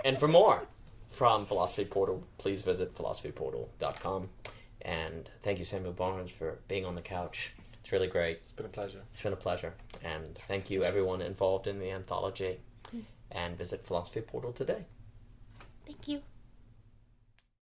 And for more from Philosophy Portal, please visit philosophyportal.com. And thank you, Samuel Barnes, for being on the couch. It's really great. It's been a pleasure. It's been a pleasure. And thank you, everyone involved in the anthology. And visit Philosophy Portal today. Thank you.